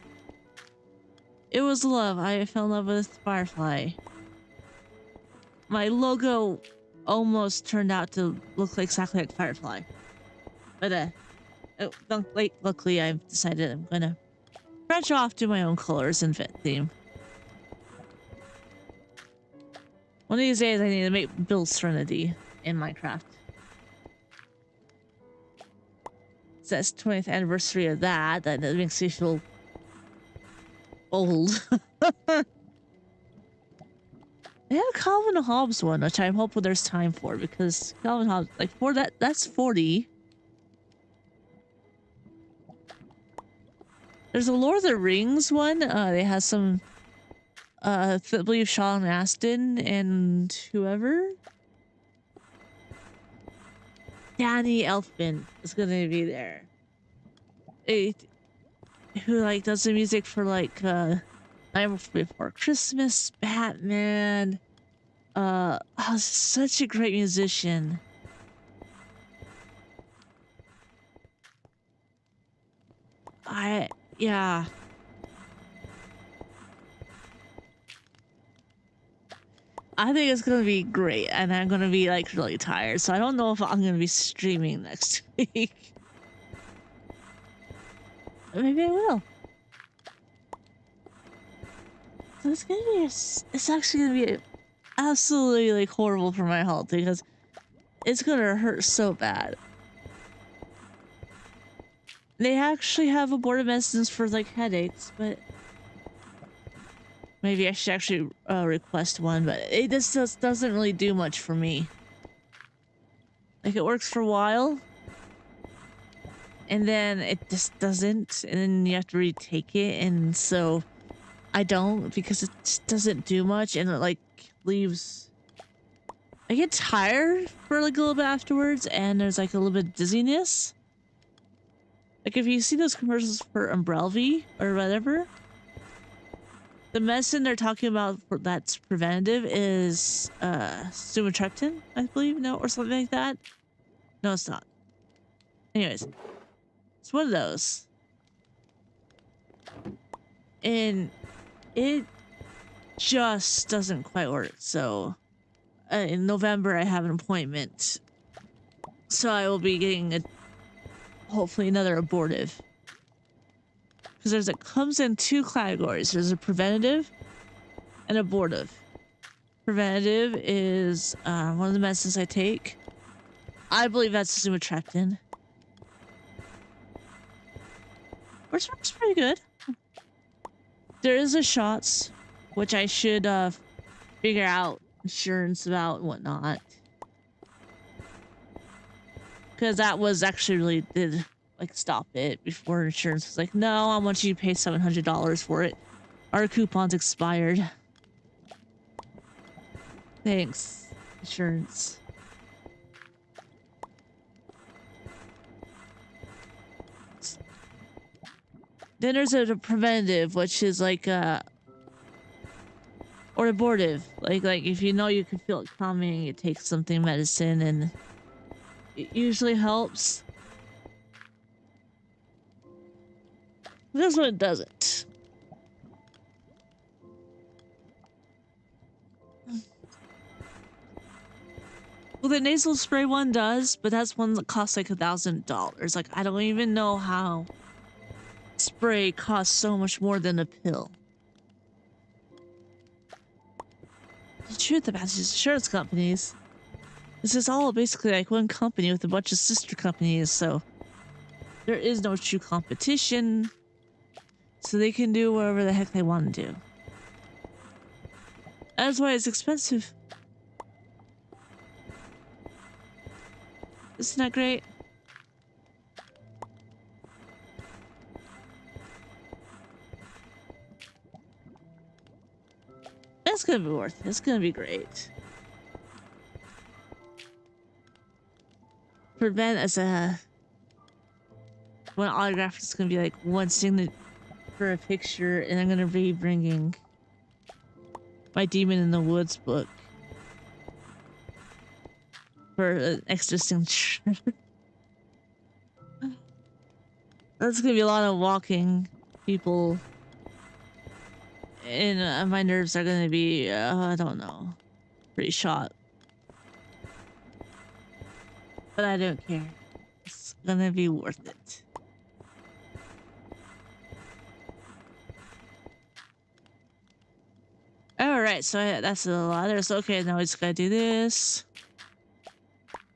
it was love. I fell in love with Firefly. My logo almost turned out to look exactly like Firefly, but luckily I've decided I'm gonna branch off to my own colors and fit theme. One of these days I need to build Serenity in Minecraft. So that's 20th anniversary of that. That makes me feel old. They have a Calvin and Hobbes one, which I'm hoping there's time for, because Calvin Hobbes, like, for that's 40. There's a Lord of the Rings one. They have some, I believe Sean Astin and whoever. Danny Elfman is gonna be there. Who like does the music for like Nightmare Before Christmas, Batman. Such a great musician. Yeah. I think it's gonna be great, and I'm gonna be like really tired, so I don't know if I'm gonna be streaming next week. Maybe I will. So it's actually gonna be absolutely like horrible for my health, because it's gonna hurt so bad. They actually have abortive medicines for like headaches, but maybe I should actually request one, but it just doesn't really do much for me. Like, it works for a while, and then it just doesn't, and then you have to retake it, and so I don't, because it just doesn't do much, and it like leaves. I get tired for like a little bit afterwards, and there's like a little bit of dizziness. Like, if you see those commercials for Umbrelvi or whatever, the medicine they're talking about that's preventative is sumatriptan, I believe, no, or something like that. No, it's not. Anyways, it's one of those, and it just doesn't quite work. So in November I have an appointment, so I will be getting hopefully another abortive, because it comes in 2 categories. There's a preventative and abortive. Preventative is one of the medicines I take. I believe that's sumatriptan, which works pretty good. There is a shots, which I should figure out insurance about and whatnot. Because that was actually really did like stop it before insurance was like, no, I want you to pay $700 for it. Our coupon's expired. Thanks, insurance. Then there's a preventative, which is like or abortive. Like if you know you can feel it coming, you take something medicine and it usually helps. This one doesn't. Well, the nasal spray one does, but that's one that costs like $1,000. Like, I don't even know how spray costs so much more than a pill. The truth about these insurance companies, this is all basically like one company with a bunch of sister companies, so there is no true competition, so they can do whatever the heck they want to do. That's why it's expensive. Isn't that great? That's gonna be worth it. It's gonna be great. Prevent as a one autograph is gonna be like one signature for a picture, and I'm gonna be bringing my Demon in the Woods book for an extra signature. That's gonna be a lot of walking people, and my nerves are gonna be I don't know, pretty shot. But I don't care. It's gonna be worth it. Alright, so that's a lot. There's okay, now we just gotta do this.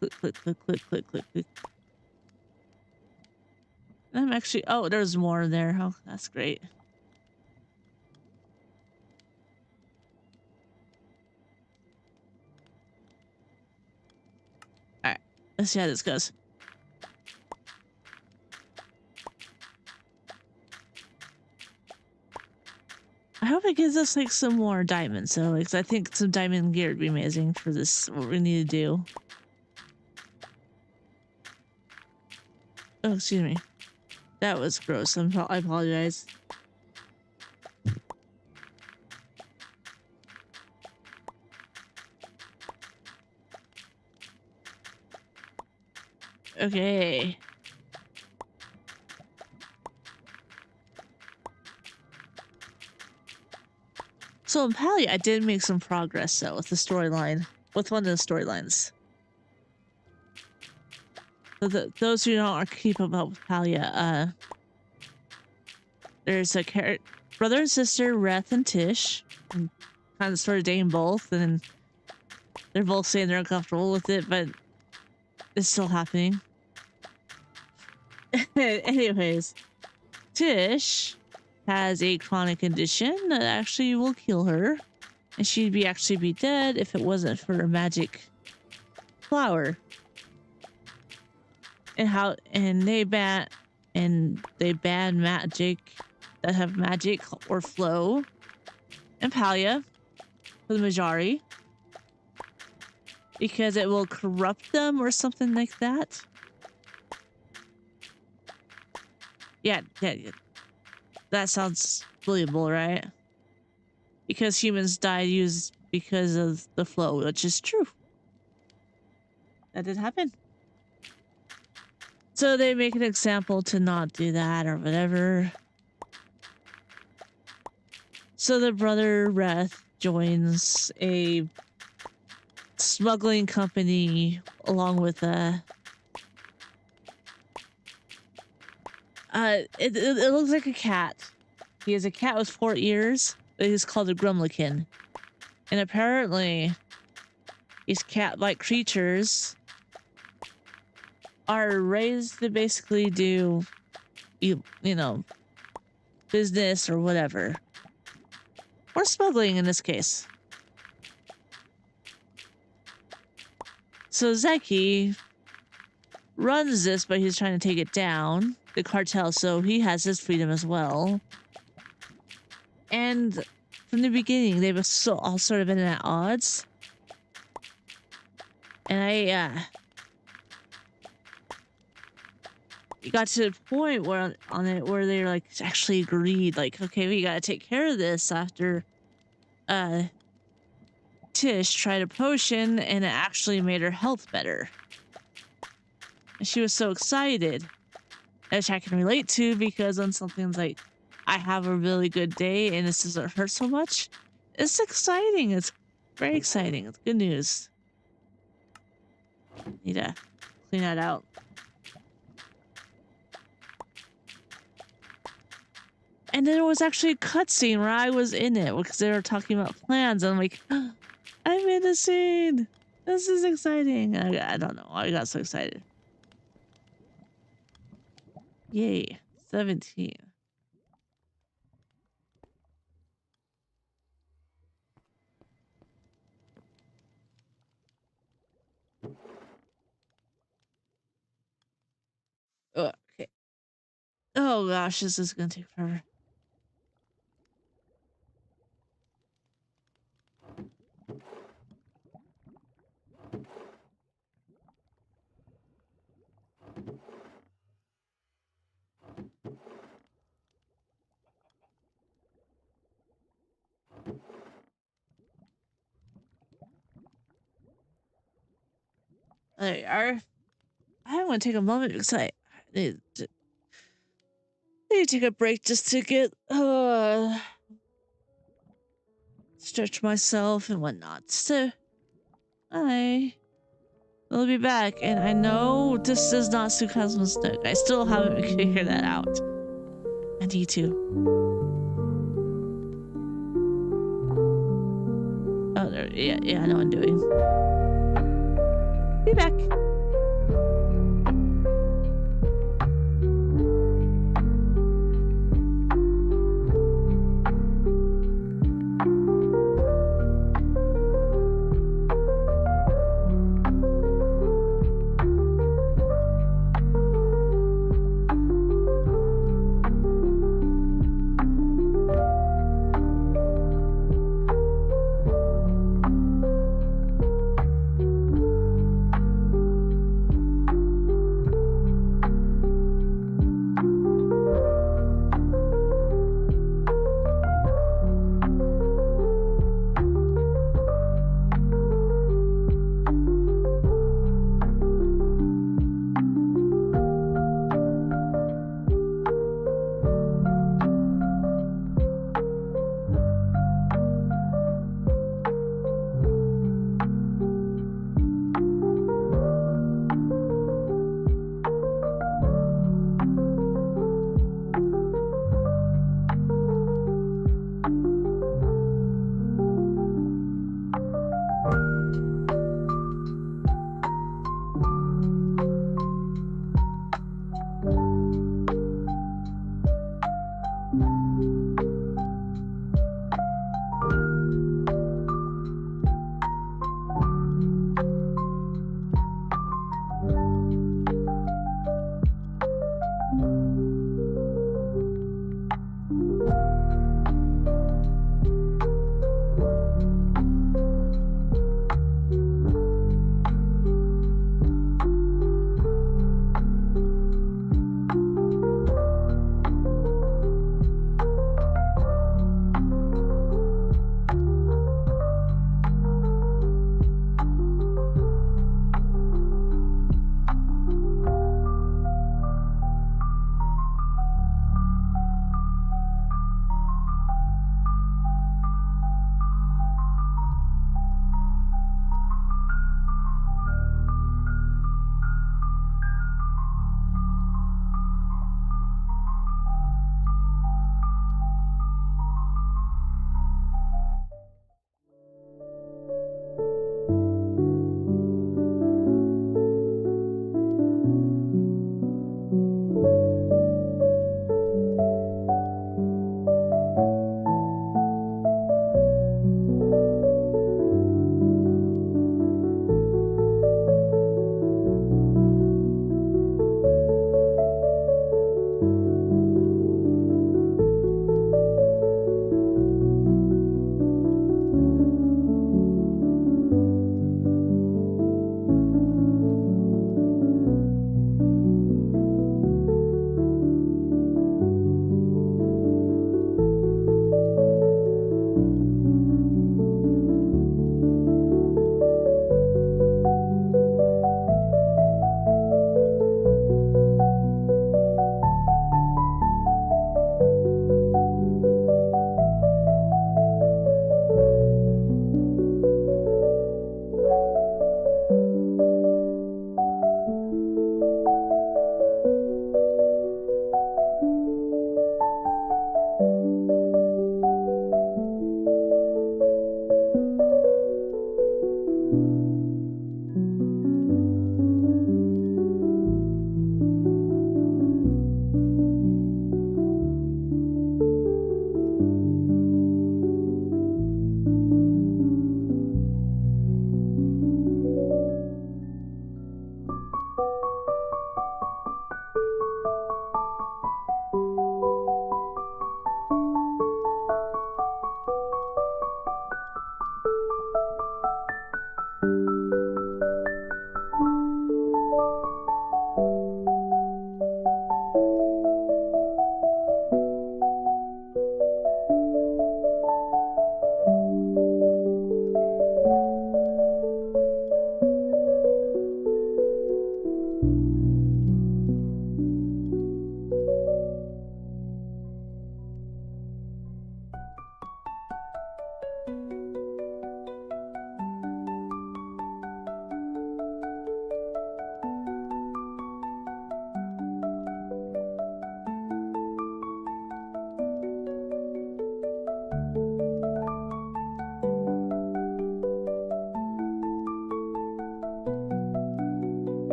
Click, click, click, click, click, click, click. I'm actually, oh, there's more there. Oh, that's great. Alright, let's see how this goes. I hope it gives us like some more diamonds, so like, 'cause I think some diamond gear would be amazing for this, what we need to do. Oh, excuse me. That was gross. I apologize. Okay. So in Palia, I did make some progress though with the storyline, with one of the storylines. So those who don't keep up with Palia, there's a brother and sister, Reth and Tish, and kind of sort of dating both, and they're both saying they're uncomfortable with it, but it's still happening. Anyways, Tish has a chronic condition that actually will kill her, and she'd actually be dead if it wasn't for a magic flower. And they ban magic that have magic or flow and Palia for the Majari because it will corrupt them or something like that. Yeah. That sounds believable, right? Because humans die because of the flow, which is true. That did happen. So they make an example to not do that or whatever. So the brother Reth joins a smuggling company along with it looks like a cat. He has a cat with 4 ears, but he's called a Grumlikin. And apparently these cat-like creatures are raised to basically do you know, business or whatever. Or smuggling in this case. So Zeki runs this, but he's trying to take it down, the cartel, so he has his freedom as well. And from the beginning, they were all sort of been at odds. And I it got to the point where where they like actually agreed, like, okay, we gotta take care of this after Tish tried a potion and it actually made her health better. And she was so excited, which I can relate to, because when something's like, I have a really good day and this doesn't hurt so much, it's exciting. It's very exciting. It's good news. Need to clean that out. And then there was actually a cutscene where I was in it because they were talking about plans. And I'm like, oh, I'm in the scene. This is exciting. I don't know. I got so excited. Yay. 17. Oh, okay. Oh gosh, this is gonna take forever. There you are. I want to take a moment because I need to take a break just to get stretch myself and whatnot. So I'll be back, and I know this is not Sukasma's note. I still haven't figured that out. I need to. Oh, there, yeah, I know what I'm doing. Be back.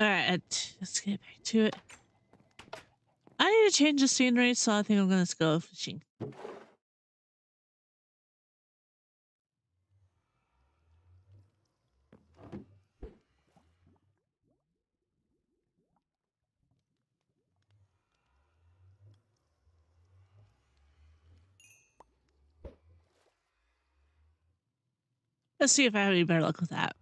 Alright, let's get back to it. I need to change the scenery, so I think I'm gonna go fishing. Let's see if I have any better luck with that.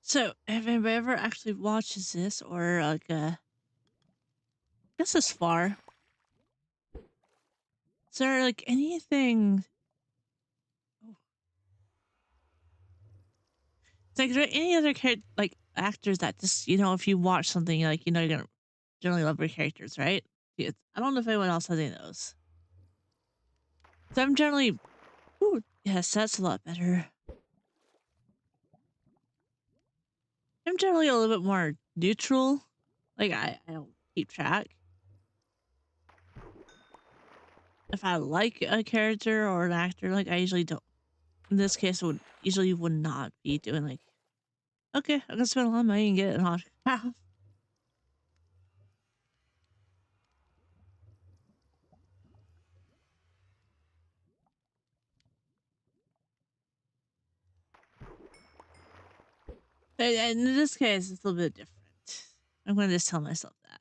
So, if anybody ever actually watches this, or like, I guess this far, is there like anything? It's like, is there any other like actors that just, if you watch something, like, you're gonna generally love your characters, right? I don't know if anyone else has any of those. So I'm generally, ooh, yes, that's a lot better. I'm generally a little bit more neutral. Like, I don't keep track. If I like a character or an actor, like, I usually don't. In this case, I would not be doing like, okay, I'm gonna spend a lot of money and get an autograph. And in this case, it's a little bit different. I'm gonna just tell myself that.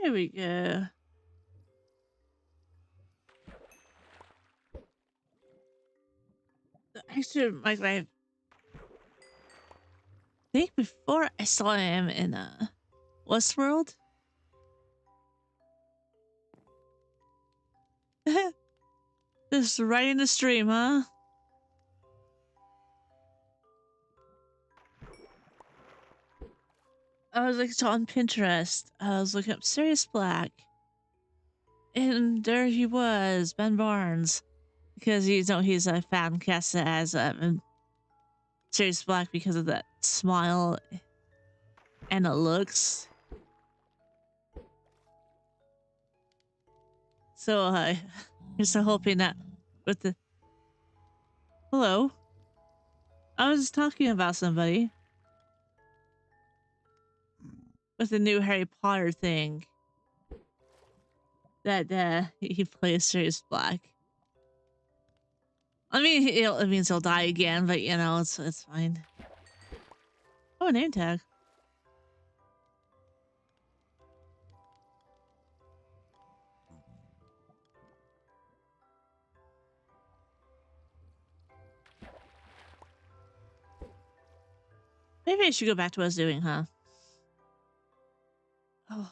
There we go. Actually, like, I think before I saw him in Westworld. Just right in the stream, huh? I was like, so on Pinterest, I was looking up Sirius Black, and there he was, Ben Barnes, because he's a fan cast as Sirius Black because of that smile and the looks. So I'm so hoping that with the hello, I was talking about somebody with the new Harry Potter thing that he plays Sirius Black. I mean, it means he'll die again, but it's fine. Oh, a name tag. Maybe I should go back to what I was doing, huh? Oh.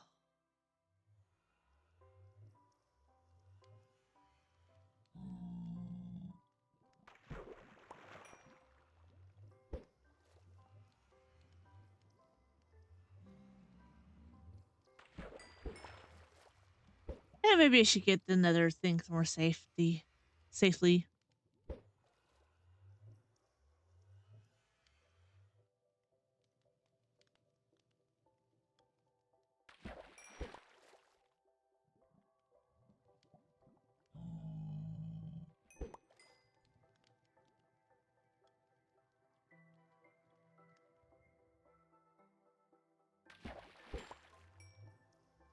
Yeah, maybe I should get another thing more safely.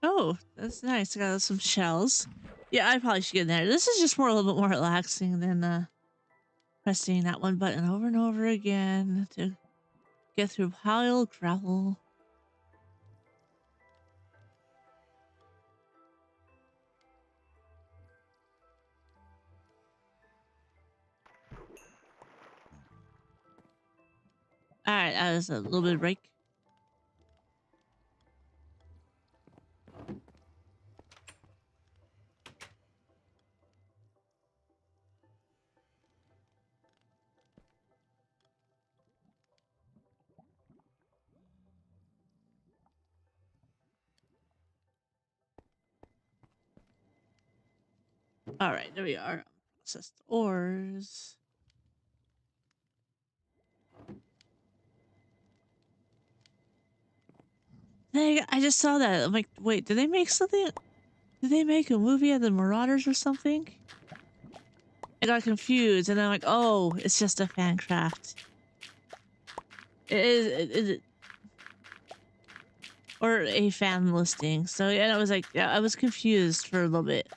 Oh, that's nice. I got some shells. Yeah, I probably should get in there. This is just a little bit more relaxing than pressing that one button over and over again to get through pile gravel. All right, that was a little bit of break. All right, there we are. Processed ores. I just saw that. I'm like, wait, did they make something? Did they make a movie of the Marauders or something? I got confused, and I'm like, oh, it's just a fan craft. Or a fan listing. So yeah, I was like, yeah, I was confused for a little bit.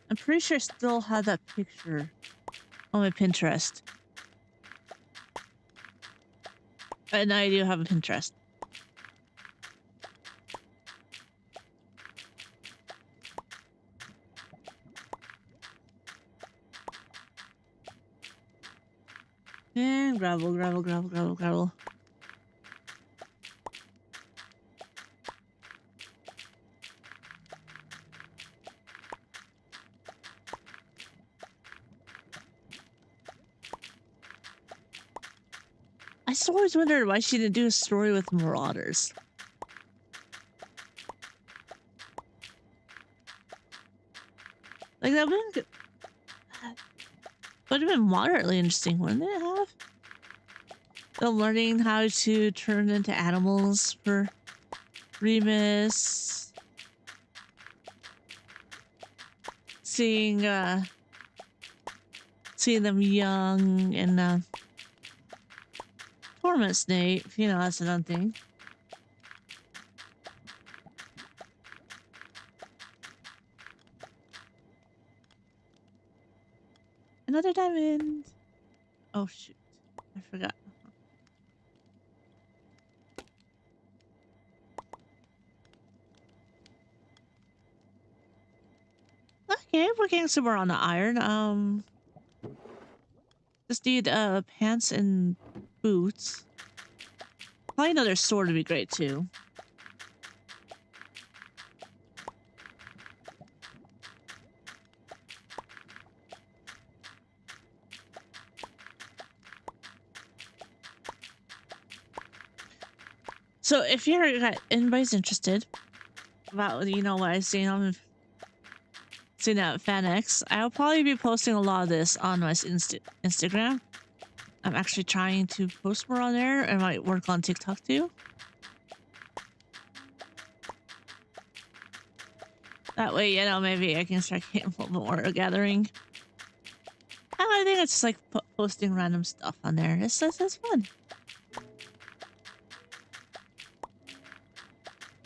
I'm pretty sure I still had that picture on my Pinterest. And I do have a Pinterest. And gravel, gravel, gravel, gravel, gravel. I just always wondered why she didn't do a story with Marauders. Like, that would have been moderately interesting, wouldn't it have? Them learning how to turn into animals for Remus. Seeing them young and Torment Snake, you know, that's another thing. Another diamond. Oh shoot, I forgot. Okay, we're getting somewhere on the iron. Just need pants and boots. Probably another sword would be great too. So if anybody's interested about, you know, what I've seen on at FanX, I'll probably be posting a lot of this on my Instagram. I'm actually trying to post more on there. I might work on TikTok too. That way, you know, maybe I can start getting a little more gathering. I think it's just like posting random stuff on there. It's fun.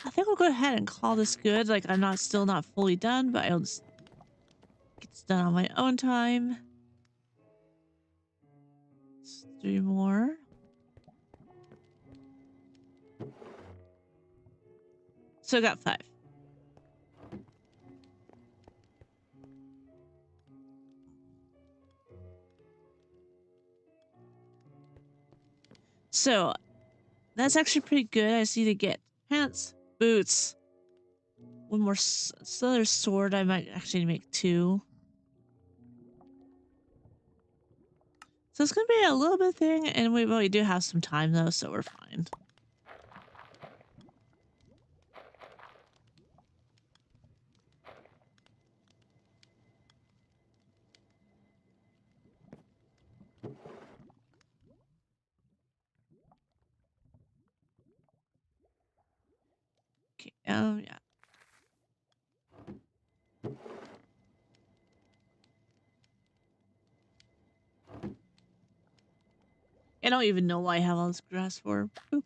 I think we'll go ahead and call this good. Like, I'm still not fully done, but I'll just get this done on my own time. 3 more. So I got 5. So that's actually pretty good. I just need to get pants, boots, one more other sword. I might actually make 2. So it's gonna be a little bit thing, and we do have some time though, so we're fine. Okay, yeah. I don't even know why I have all this grass for. Boop.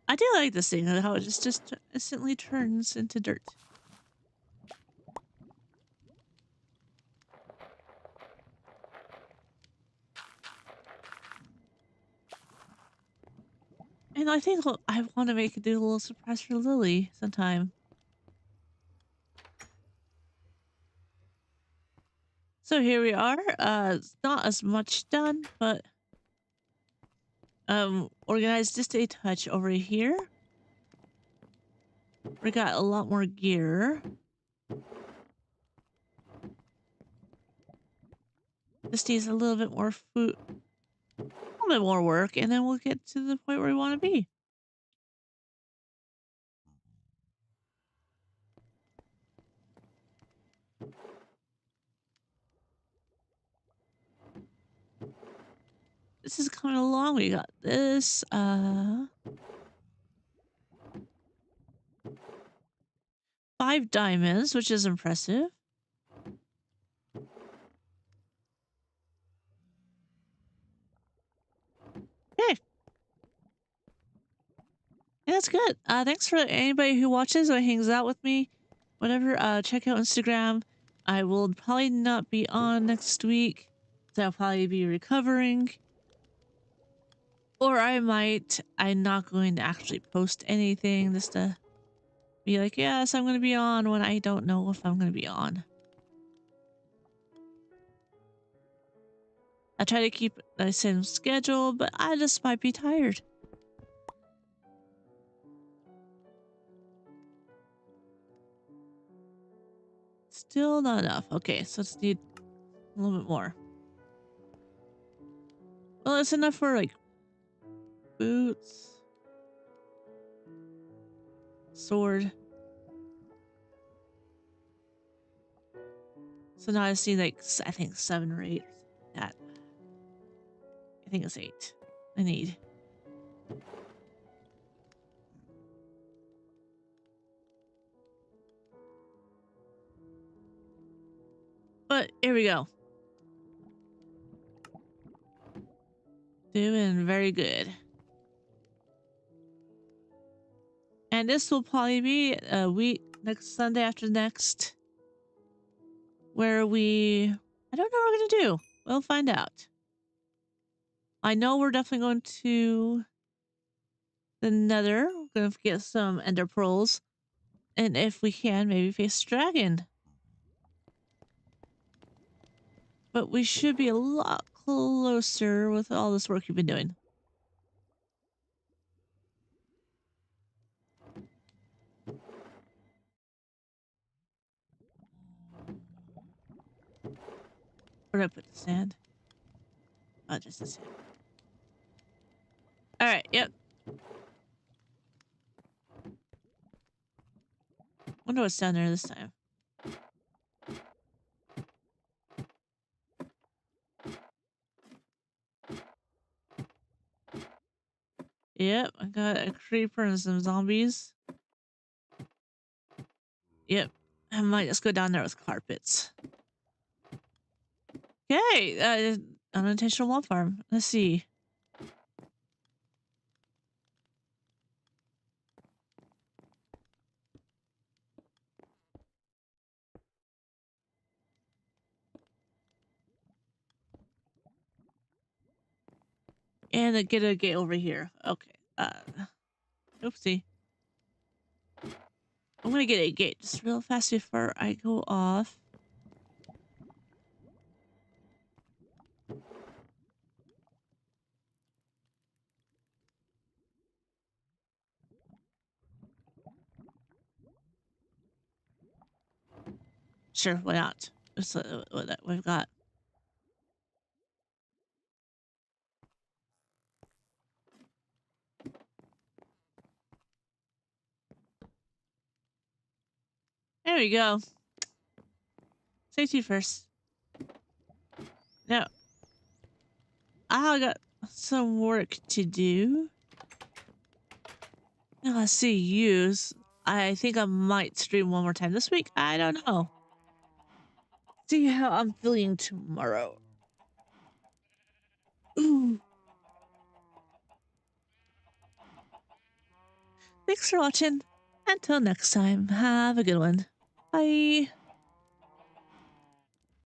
I do like this thing, how it just instantly turns into dirt. And I think I want to do a little surprise for Lily sometime. So here we are. It's not as much done, but organized just a touch over here. We got a lot more gear. This needs a little bit more food, a little bit more work, and then we'll get to the point where we want to be. This is coming along. We got this, 5 diamonds, which is impressive. Okay. Yeah, that's good. Thanks for anybody who watches or hangs out with me. Whatever, check out Instagram. I will probably not be on next week. So I'll probably be recovering. Or I might. I'm not going to actually post anything just to be like, yes, I'm going to be on when I don't know if I'm going to be on. I try to keep the same schedule, but I just might be tired. Still not enough. Okay, so let's need a little bit more. Well, it's enough for like boots, sword. So now I see like, I think 7 or 8. That. I think it's 8. I need. But here we go. Doing very good. And this will probably be a week, next Sunday after next, where I don't know what we're going to do. We'll find out. I know we're definitely going to the Nether. We're going to get some Ender Pearls. And if we can, maybe face a dragon. But we should be a lot closer with all this work you've been doing. Where did I put the sand? Oh, just the sand. Alright, yep. Wonder what's down there this time. Yep, I got a creeper and some zombies. Yep, I might just go down there with carpets. Okay, unintentional wall farm. Let's see. And get a gate over here. Okay. Oopsie. I'm gonna get a gate just real fast before I go off. Sure, why not? That's what we've got. There we go. Safety first. Now, I got some work to do. Now, let's see, use. I think I might stream one more time this week. I don't know. See how I'm feeling tomorrow. Ooh. Thanks for watching. Until next time, have a good one. Bye.